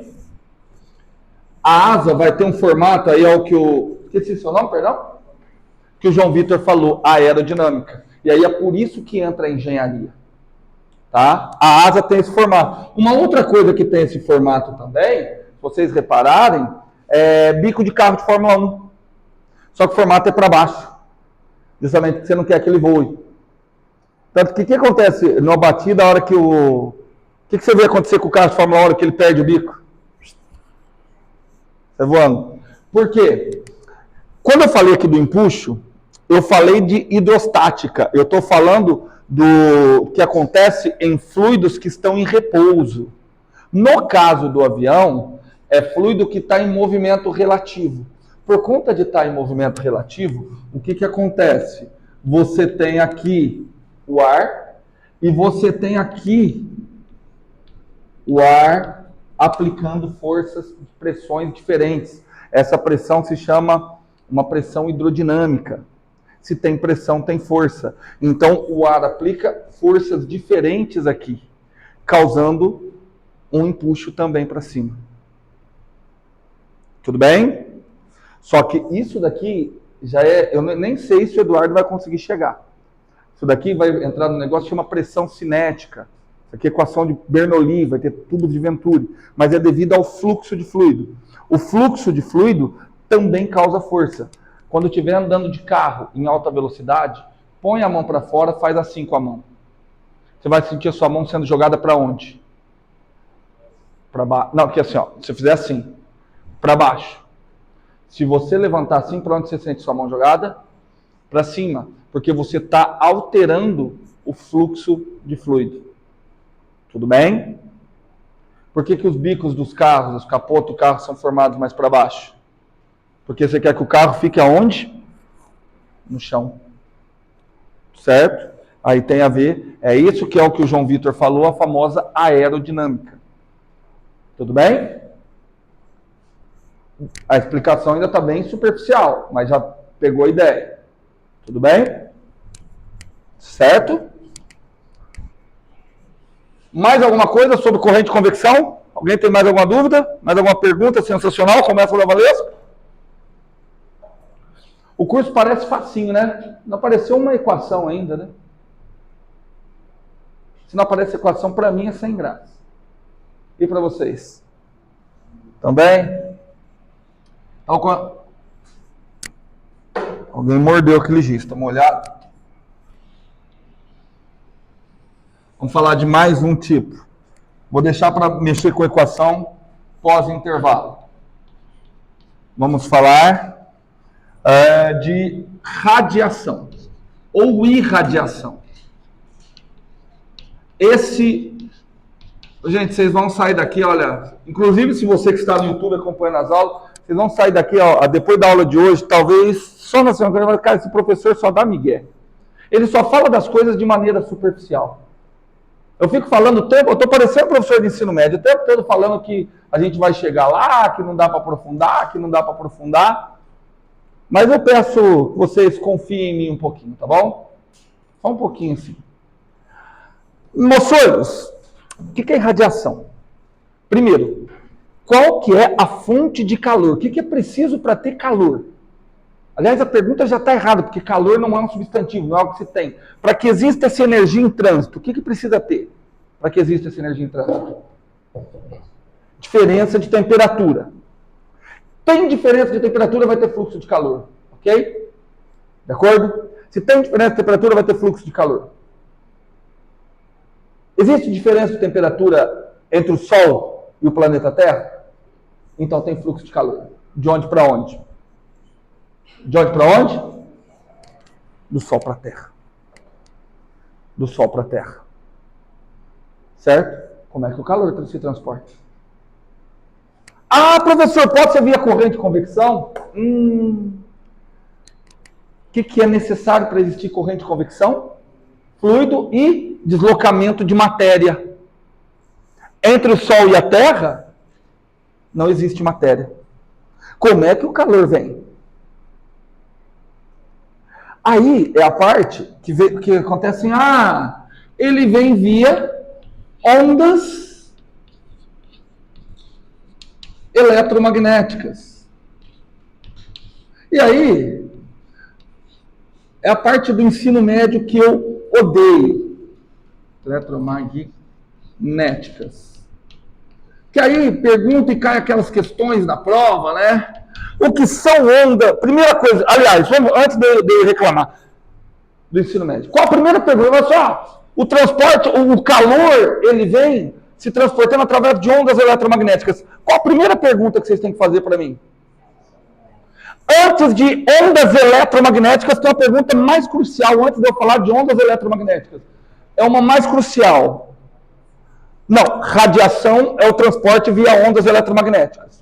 A asa vai ter um formato, aí é o que esqueci seu nome, perdão? Que o João Vitor falou, a aerodinâmica. E aí é por isso que entra a engenharia. Tá? A asa tem esse formato. Uma outra coisa que tem esse formato também, se vocês repararem, é bico de carro de Fórmula 1. Só que o formato é para baixo. Justamente porque você não quer que ele voe. Tanto que o que acontece numa batida, a hora que o que você vê acontecer com o carro de Fórmula 1 na hora que ele perde o bico? Tá voando. Por quê? Quando eu falei aqui do empuxo, eu falei de hidrostática. Eu estou falando do que acontece em fluidos que estão em repouso. No caso do avião, é fluido que está em movimento relativo. Por conta de estar em movimento relativo, o que acontece? Você tem aqui o ar e você tem aqui o ar aplicando forças, pressões diferentes. Essa pressão se chama uma pressão hidrodinâmica. Se tem pressão, tem força. Então, o ar aplica forças diferentes aqui, causando um empuxo também para cima. Tudo bem? Só que isso daqui já é... Eu nem sei se o Eduardo vai conseguir chegar. Isso daqui vai entrar no negócio que chama pressão cinética. Isso aqui é equação de Bernoulli, vai ter tudo de Venturi. Mas é devido ao fluxo de fluido. O fluxo de fluido também causa força. Quando estiver andando de carro em alta velocidade, põe a mão para fora, faz assim com a mão. Você vai sentir a sua mão sendo jogada para onde? Para baixo. Não, aqui assim, ó. Se você fizer assim, para baixo. Se você levantar assim, para onde você sente sua mão jogada? Para cima. Porque você está alterando o fluxo de fluido. Tudo bem? Por que os bicos dos carros, os capotos do carro são formados mais para baixo? Porque você quer que o carro fique aonde? No chão. Certo? Aí tem a ver, é isso que é o que o João Vitor falou, a famosa aerodinâmica. Tudo bem? A explicação ainda está bem superficial, mas já pegou a ideia. Tudo bem? Certo? Mais alguma coisa sobre corrente de convecção? Alguém tem mais alguma dúvida? Mais alguma pergunta sensacional? Começa da Valesco? O curso parece facinho, né? Não apareceu uma equação ainda, né? Se não aparece equação, para mim é sem graça. E para vocês? Também? Então, alguém mordeu aquele giz, está molhado? Vamos falar de mais um tipo. Vou deixar para mexer com a equação pós-intervalo. Vamos falar de radiação ou irradiação. Gente, vocês vão sair daqui, olha, inclusive se você que está no YouTube acompanhando as aulas, vocês vão sair daqui, ó, depois da aula de hoje, talvez só na semana que vem, cara, esse professor só dá migué. Ele só fala das coisas de maneira superficial. Eu fico falando o tempo, eu estou parecendo professor de ensino médio, o tempo todo falando que a gente vai chegar lá, que não dá para aprofundar, que não dá para aprofundar. Mas eu peço que vocês confiem em mim um pouquinho, tá bom? Só um pouquinho assim. Moçoiros, o que é irradiação? Primeiro, qual que é a fonte de calor? O que é preciso para ter calor? Aliás, a pergunta já está errada, porque calor não é um substantivo, não é algo que se tem. Para que exista essa energia em trânsito, o que precisa ter para que exista essa energia em trânsito? Diferença de temperatura. Tem diferença de temperatura, vai ter fluxo de calor. Ok? De acordo? Se tem diferença de temperatura, vai ter fluxo de calor. Existe diferença de temperatura Entre o Sol e o planeta Terra? Então tem fluxo de calor. De onde para onde? De onde para onde? Do Sol para a Terra. Do Sol para a Terra. Certo? Como é que o calor se transporta? Ah, professor, pode ser via corrente de convecção? O que é necessário para existir corrente de convecção? Fluido e deslocamento de matéria. Entre o Sol e a Terra, não existe matéria. Como é que o calor vem? Aí é a parte que acontece assim, ele vem via ondas eletromagnéticas. E aí, é a parte do ensino médio que eu odeio. Eletromagnéticas. Que aí pergunta e cai aquelas questões na prova, né? O que são ondas? Primeira coisa, aliás, antes de eu reclamar do ensino médio. Qual a primeira pergunta? Olha só, o transporte, o calor, ele vem se transportando através de ondas eletromagnéticas. Qual a primeira pergunta que vocês têm que fazer para mim? Antes de ondas eletromagnéticas, tem uma pergunta mais crucial, antes de eu falar de ondas eletromagnéticas. É uma mais crucial. Não, radiação é o transporte via ondas eletromagnéticas.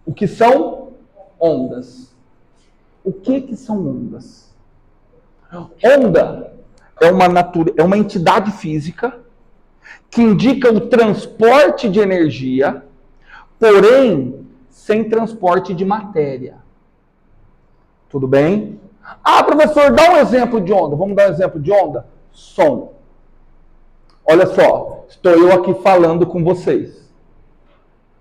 O que são ondas? O que são ondas? Onda é uma entidade física que indica o transporte de energia, porém sem transporte de matéria. Tudo bem? Ah, professor, dá um exemplo de onda. Vamos dar um exemplo de onda? Som. Olha só, estou eu aqui falando com vocês.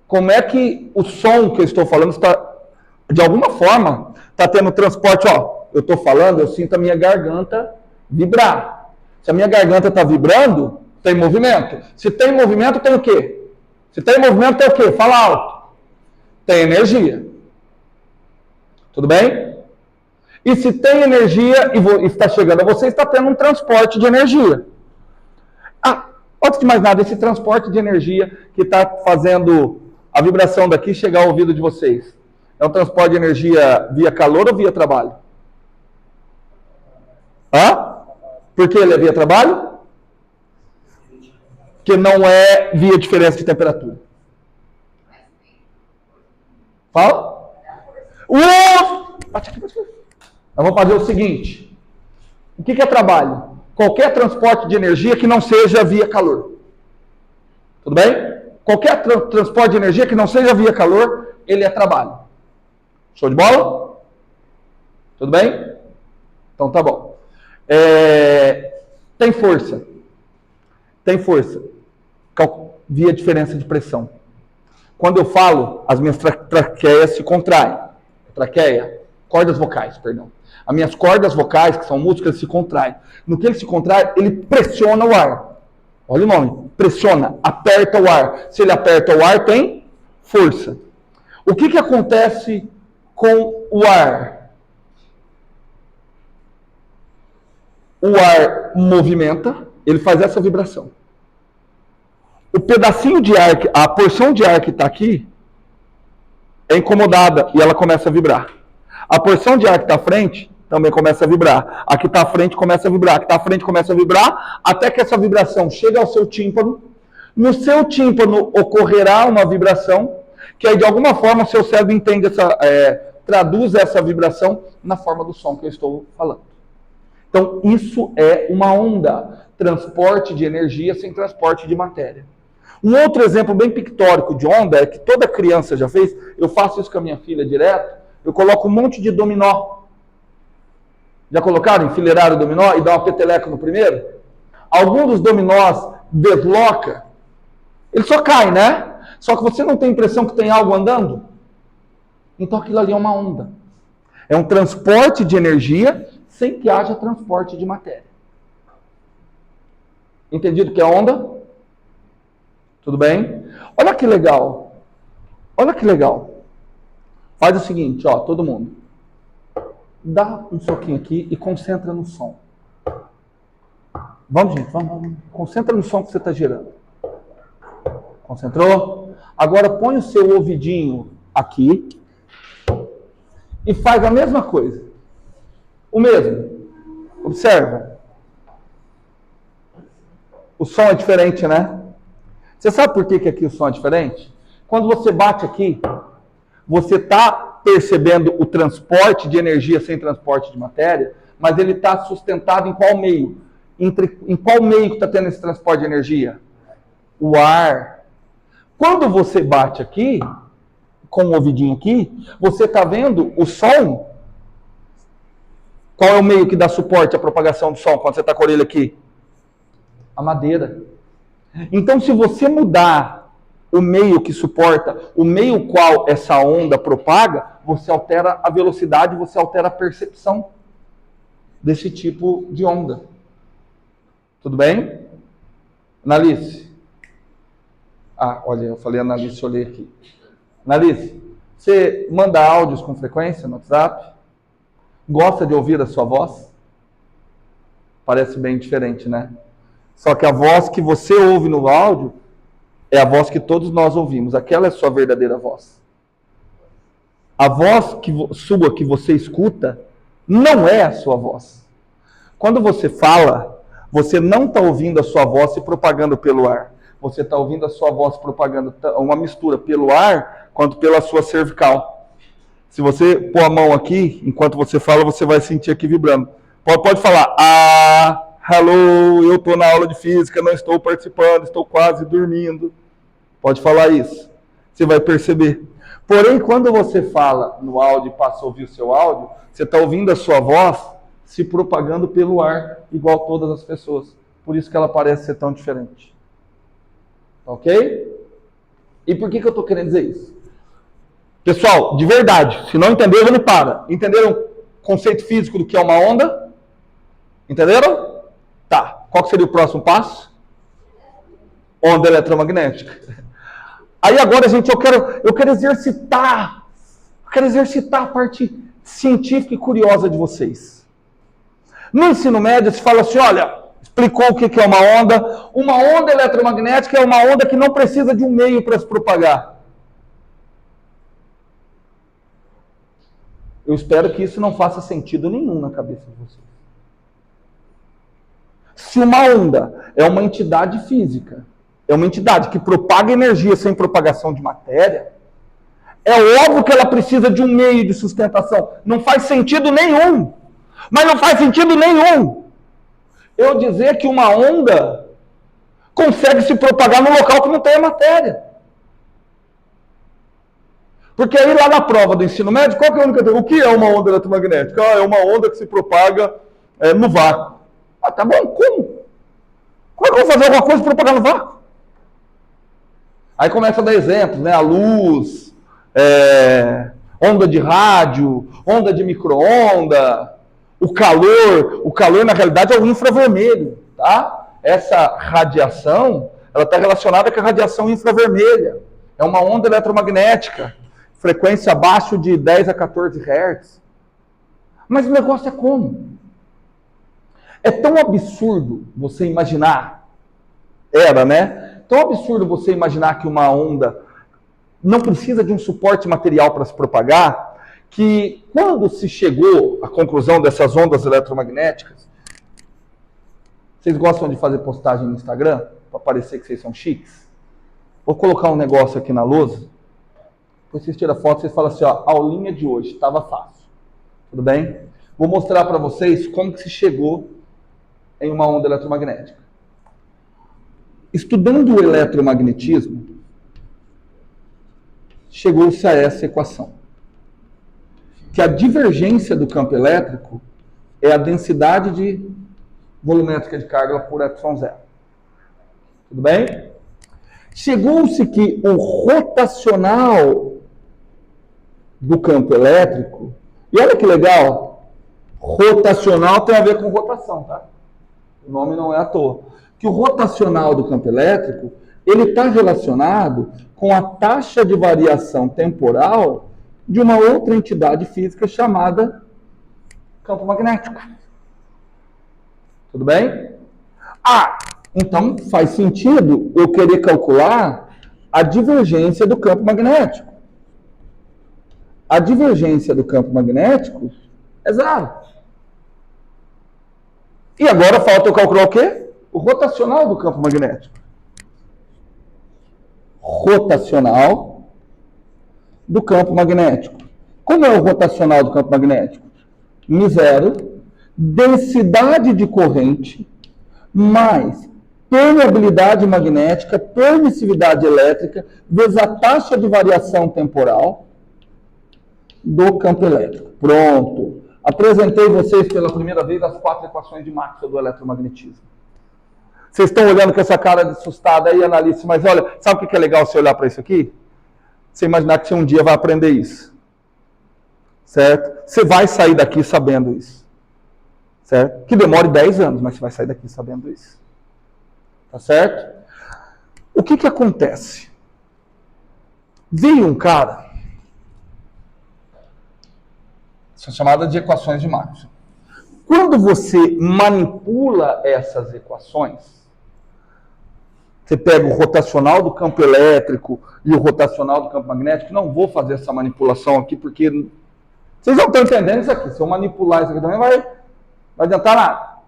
Como é que o som que eu estou falando está, de alguma forma, está tendo transporte? Ó, eu estou falando, eu sinto a minha garganta vibrar. Se a minha garganta está vibrando, tem movimento. Se tem movimento, tem o quê? Se tem movimento, tem o quê? Fala alto. Tem energia. Tudo bem? E se tem energia e está chegando a você, está tendo um transporte de energia. Antes de mais nada, esse transporte de energia que está fazendo a vibração daqui chegar ao ouvido de vocês, é um transporte de energia via calor ou via trabalho? Por que ele é via trabalho? Porque não é via diferença de temperatura. Fala? Bate aqui. Nós vamos fazer o seguinte. O que é trabalho? Qualquer transporte de energia que não seja via calor. Tudo bem? Qualquer transporte de energia que não seja via calor, ele é trabalho. Show de bola? Tudo bem? Então tá bom. Tem força. Tem força. Via diferença de pressão. Quando eu falo, as minhas traqueias se contraem. Cordas vocais, perdão. As minhas cordas vocais, que são músculos, se contraem. No que ele se contrai, ele pressiona o ar. Olha o nome. Pressiona, aperta o ar. Se ele aperta o ar, tem força. O que acontece com o ar? O ar movimenta, ele faz essa vibração. O pedacinho de ar, a porção de ar que está aqui, é incomodada e ela começa a vibrar. A porção de ar que está à frente também começa a vibrar. A que está à frente começa a vibrar. A que está à frente começa a vibrar, até que essa vibração chega ao seu tímpano. No seu tímpano ocorrerá uma vibração, que aí de alguma forma o seu cérebro entende traduz essa vibração na forma do som que eu estou falando. Então isso é uma onda. Transporte de energia sem transporte de matéria. Um outro exemplo bem pictórico de onda é que toda criança já fez, eu faço isso com a minha filha direto, eu coloco um monte de dominó. Já colocaram? Enfileiraram o dominó e dá uma peteleca no primeiro? Algum dos dominós desloca, ele só cai, né? Só que você não tem a impressão que tem algo andando? Então aquilo ali é uma onda. É um transporte de energia sem que haja transporte de matéria. Entendido que é onda? Tudo bem? Olha que legal. Olha que legal. Faz o seguinte, ó, todo mundo. Dá um soquinho aqui e concentra no som. Vamos, gente, vamos. Concentra no som que você está gerando. Concentrou? Agora põe o seu ouvidinho aqui e faz a mesma coisa. O mesmo. Observa. O som é diferente, né? Você sabe por que aqui o som é diferente? Quando você bate aqui, você está percebendo o transporte de energia sem transporte de matéria, mas ele está sustentado em qual meio? Em qual meio que está tendo esse transporte de energia? O ar. Quando você bate aqui, com o ouvidinho aqui, você está vendo o som? Qual é o meio que dá suporte à propagação do som quando você está com a orelha aqui? A madeira. Então, se você mudar o meio que suporta, o meio qual essa onda propaga, você altera a velocidade, você altera a percepção desse tipo de onda. Tudo bem? Analice. Olha, eu falei Analice, olhei aqui. Analice, você manda áudios com frequência no WhatsApp? Gosta de ouvir a sua voz? Parece bem diferente, né? Só que a voz que você ouve no áudio é a voz que todos nós ouvimos. Aquela é a sua verdadeira voz. A voz sua que você escuta não é a sua voz. Quando você fala, você não está ouvindo a sua voz se propagando pelo ar. Você está ouvindo a sua voz propagando uma mistura pelo ar quanto pela sua cervical. Se você pôr a mão aqui, enquanto você fala, você vai sentir aqui vibrando. Pode falar, hello, eu estou na aula de física, não estou participando, estou quase dormindo. Pode falar isso. Você vai perceber. Porém, quando você fala no áudio e passa a ouvir o seu áudio, você está ouvindo a sua voz se propagando pelo ar, igual todas as pessoas. Por isso que ela parece ser tão diferente. Ok? E por que eu estou querendo dizer isso? Pessoal, de verdade, se não entenderam, ele para. Entenderam o conceito físico do que é uma onda? Entenderam? Tá. Qual que seria o próximo passo? Onda eletromagnética. Aí agora, gente, eu quero exercitar a parte científica e curiosa de vocês. No ensino médio se fala assim, olha, explicou o que é uma onda. Uma onda eletromagnética é uma onda que não precisa de um meio para se propagar. Eu espero que isso não faça sentido nenhum na cabeça de vocês. Se uma onda é uma entidade física, é uma entidade que propaga energia sem propagação de matéria, é óbvio que ela precisa de um meio de sustentação. Não faz sentido nenhum. Mas não faz sentido nenhum eu dizer que uma onda consegue se propagar num local que não tem a matéria. Porque aí lá na prova do ensino médio, qual que é a única coisa? O que é uma onda eletromagnética? É uma onda que se propaga no vácuo. Tá bom, como? Como é que eu vou fazer alguma coisa para propagar no vácuo? Aí começa a dar exemplos, né? A luz, onda de rádio, onda de micro-onda, o calor na realidade é o infravermelho, tá? Essa radiação, ela está relacionada com a radiação infravermelha. É uma onda eletromagnética, frequência abaixo de 10 a 14 Hz. Mas o negócio é como? É tão absurdo você imaginar, né? Tão absurdo você imaginar que uma onda não precisa de um suporte material para se propagar, que quando se chegou à conclusão dessas ondas eletromagnéticas, vocês gostam de fazer postagem no Instagram, para parecer que vocês são chiques? Vou colocar um negócio aqui na lousa, depois vocês tiram a foto e vocês falam assim, aulinha de hoje, estava fácil. Tudo bem? Vou mostrar para vocês como que se chegou em uma onda eletromagnética. Estudando o eletromagnetismo, chegou-se a essa equação. Que a divergência do campo elétrico é a densidade de volumétrica de carga por ε0. Tudo bem? Chegou-se que o rotacional do campo elétrico, e olha que legal, rotacional tem a ver com rotação, tá? O nome não é à toa. Que o rotacional do campo elétrico, ele está relacionado com a taxa de variação temporal de uma outra entidade física chamada campo magnético. Tudo bem? Então faz sentido eu querer calcular a divergência do campo magnético. A divergência do campo magnético é zero. E agora falta eu calcular o quê? O rotacional do campo magnético. Rotacional do campo magnético. Como é o rotacional do campo magnético? μ0, densidade de corrente, mais permeabilidade magnética, permissividade elétrica, vezes a taxa de variação temporal do campo elétrico. Pronto. Apresentei vocês pela primeira vez as 4 equações de Maxwell do eletromagnetismo. Vocês estão olhando com essa cara de assustada aí, analista, mas olha, sabe o que é legal você olhar para isso aqui? Você imaginar que você um dia vai aprender isso. Certo? Você vai sair daqui sabendo isso. Certo? Que demore 10 anos, mas você vai sair daqui sabendo isso. Tá certo? O que acontece? Veio um cara, são chamadas de equações de Maxwell. Quando você manipula essas equações, você pega o rotacional do campo elétrico e o rotacional do campo magnético. Não vou fazer essa manipulação aqui, porque vocês não estão entendendo isso aqui. Se eu manipular isso aqui também, vai adiantar nada.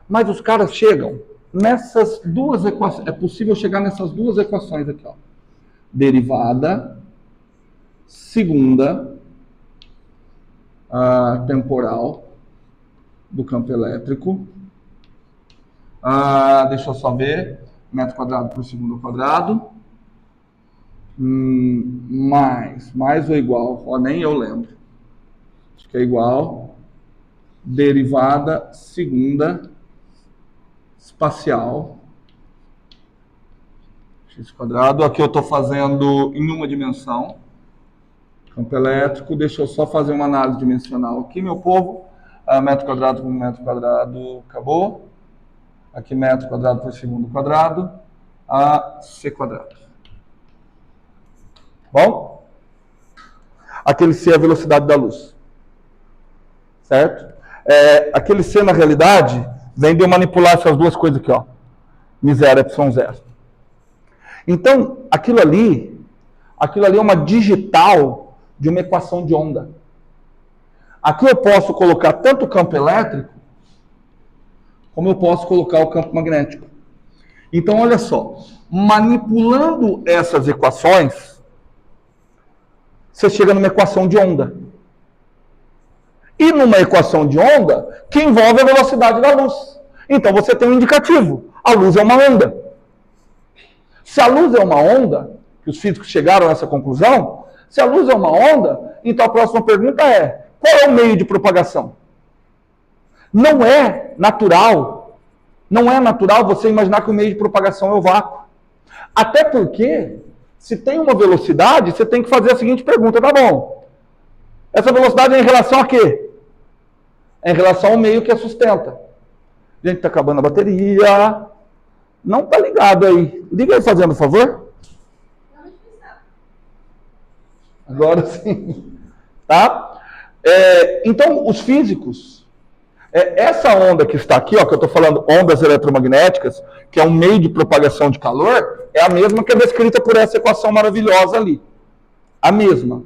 Mas os caras chegam nessas duas equações. É possível chegar nessas duas equações aqui, ó. Derivada segunda temporal do campo elétrico. Deixa eu só ver. Metro quadrado por segundo ao quadrado. Mais ou igual. Ó, nem eu lembro. Acho que é igual. Derivada segunda espacial. X quadrado. Aqui eu estou fazendo em uma dimensão. Campo elétrico. Deixa eu só fazer uma análise dimensional aqui, meu povo. Metro quadrado por metro quadrado. Acabou. Aqui metro quadrado por segundo quadrado. C quadrado. Bom? Aquele C é a velocidade da luz. Certo? Aquele C, na realidade, vem de eu manipular essas duas coisas aqui, ó. μ0, ε0. Então, aquilo ali é uma digital de uma equação de onda. Aqui eu posso colocar tanto o campo elétrico, como eu posso colocar o campo magnético. Então, olha só. Manipulando essas equações, você chega numa equação de onda. E numa equação de onda, que envolve a velocidade da luz. Então, você tem um indicativo. A luz é uma onda. Se a luz é uma onda, que os físicos chegaram a essa conclusão, se a luz é uma onda, então a próxima pergunta é, qual é o meio de propagação? Não é natural você imaginar que o meio de propagação é o vácuo. Até porque, se tem uma velocidade, você tem que fazer a seguinte pergunta, tá bom? Essa velocidade é em relação a quê? É em relação ao meio que a sustenta. Gente, tá acabando a bateria. Não tá ligado aí. Liga aí fazendo, por favor. Agora sim. Tá? Então, os físicos, essa onda que está aqui, ó, que eu estou falando ondas eletromagnéticas, que é um meio de propagação de calor, é a mesma que é descrita por essa equação maravilhosa ali. A mesma.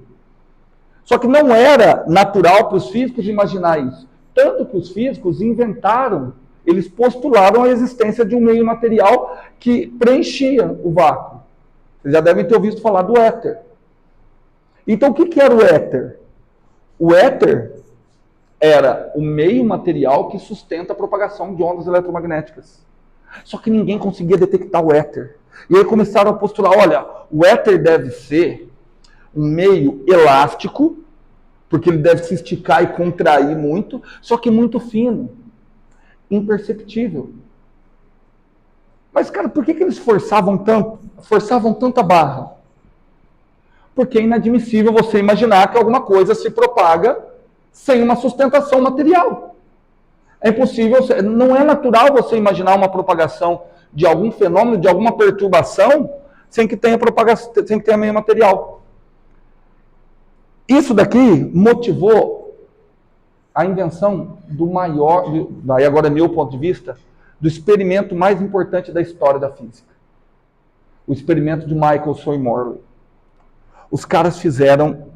Só que não era natural para os físicos imaginar isso. Tanto que os físicos inventaram, eles postularam a existência de um meio material que preenchia o vácuo. Vocês já devem ter ouvido falar do éter. Então, o que era o éter? O éter era o meio material que sustenta a propagação de ondas eletromagnéticas. Só que ninguém conseguia detectar o éter. E aí começaram a postular, olha, o éter deve ser um meio elástico, porque ele deve se esticar e contrair muito, só que muito fino, imperceptível. Mas, cara, por que eles forçavam tanto a barra? Porque é inadmissível você imaginar que alguma coisa se propaga sem uma sustentação material. É impossível, não é natural você imaginar uma propagação de algum fenômeno, de alguma perturbação, sem que tenha propagação, sem que tenha meio material. Isso daqui motivou a invenção do maior, agora é meu ponto de vista, do experimento mais importante da história da física. O experimento de Michelson e Morley. Os caras fizeram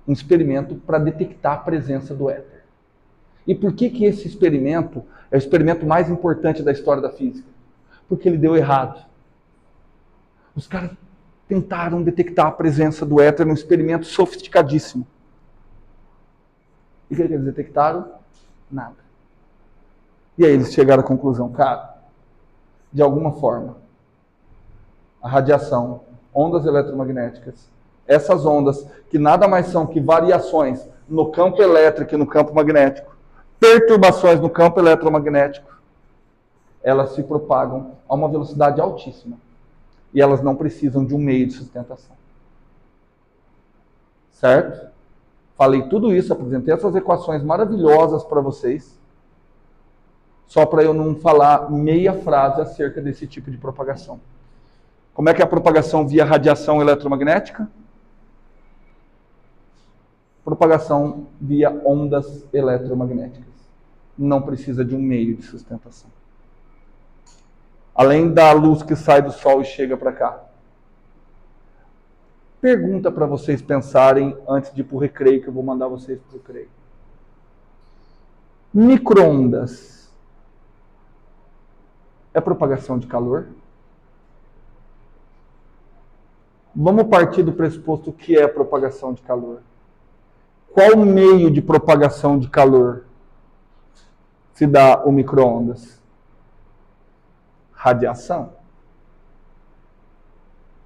um experimento para detectar a presença do éter. E por que esse experimento é o experimento mais importante da história da física? Porque ele deu errado. Os caras tentaram detectar a presença do éter num experimento sofisticadíssimo. E o que eles detectaram? Nada. E aí eles chegaram à conclusão, cara, de alguma forma, a radiação, ondas eletromagnéticas, essas ondas que nada mais são que variações no campo elétrico e no campo magnético, perturbações no campo eletromagnético, elas se propagam a uma velocidade altíssima. E elas não precisam de um meio de sustentação. Certo? Falei tudo isso, apresentei essas equações maravilhosas para vocês, só para eu não falar meia frase acerca desse tipo de propagação. Como é que é a propagação via radiação eletromagnética? Propagação via ondas eletromagnéticas. Não precisa de um meio de sustentação. Além da luz que sai do Sol e chega para cá. Pergunta para vocês pensarem antes de ir para o recreio, que eu vou mandar vocês para o recreio. Micro-ondas é propagação de calor? Vamos partir do pressuposto que é propagação de calor. Qual meio de propagação de calor se dá o micro-ondas? Radiação.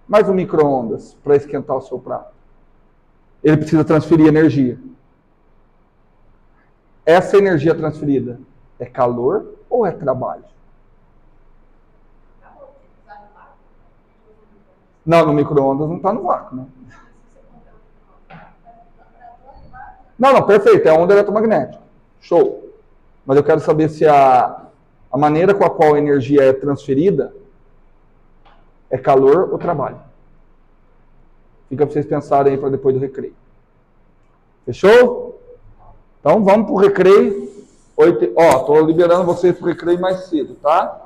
Mas o micro-ondas, para esquentar o seu prato, ele precisa transferir energia. Essa energia transferida é calor ou é trabalho? Não, no micro-ondas não está no vácuo, né? Não, perfeito, é onda eletromagnética. Show. Mas eu quero saber se a maneira com a qual a energia é transferida é calor ou trabalho. Fica para vocês pensarem aí para depois do recreio. Fechou? Então vamos para o recreio. Estou liberando vocês para o recreio mais cedo, tá?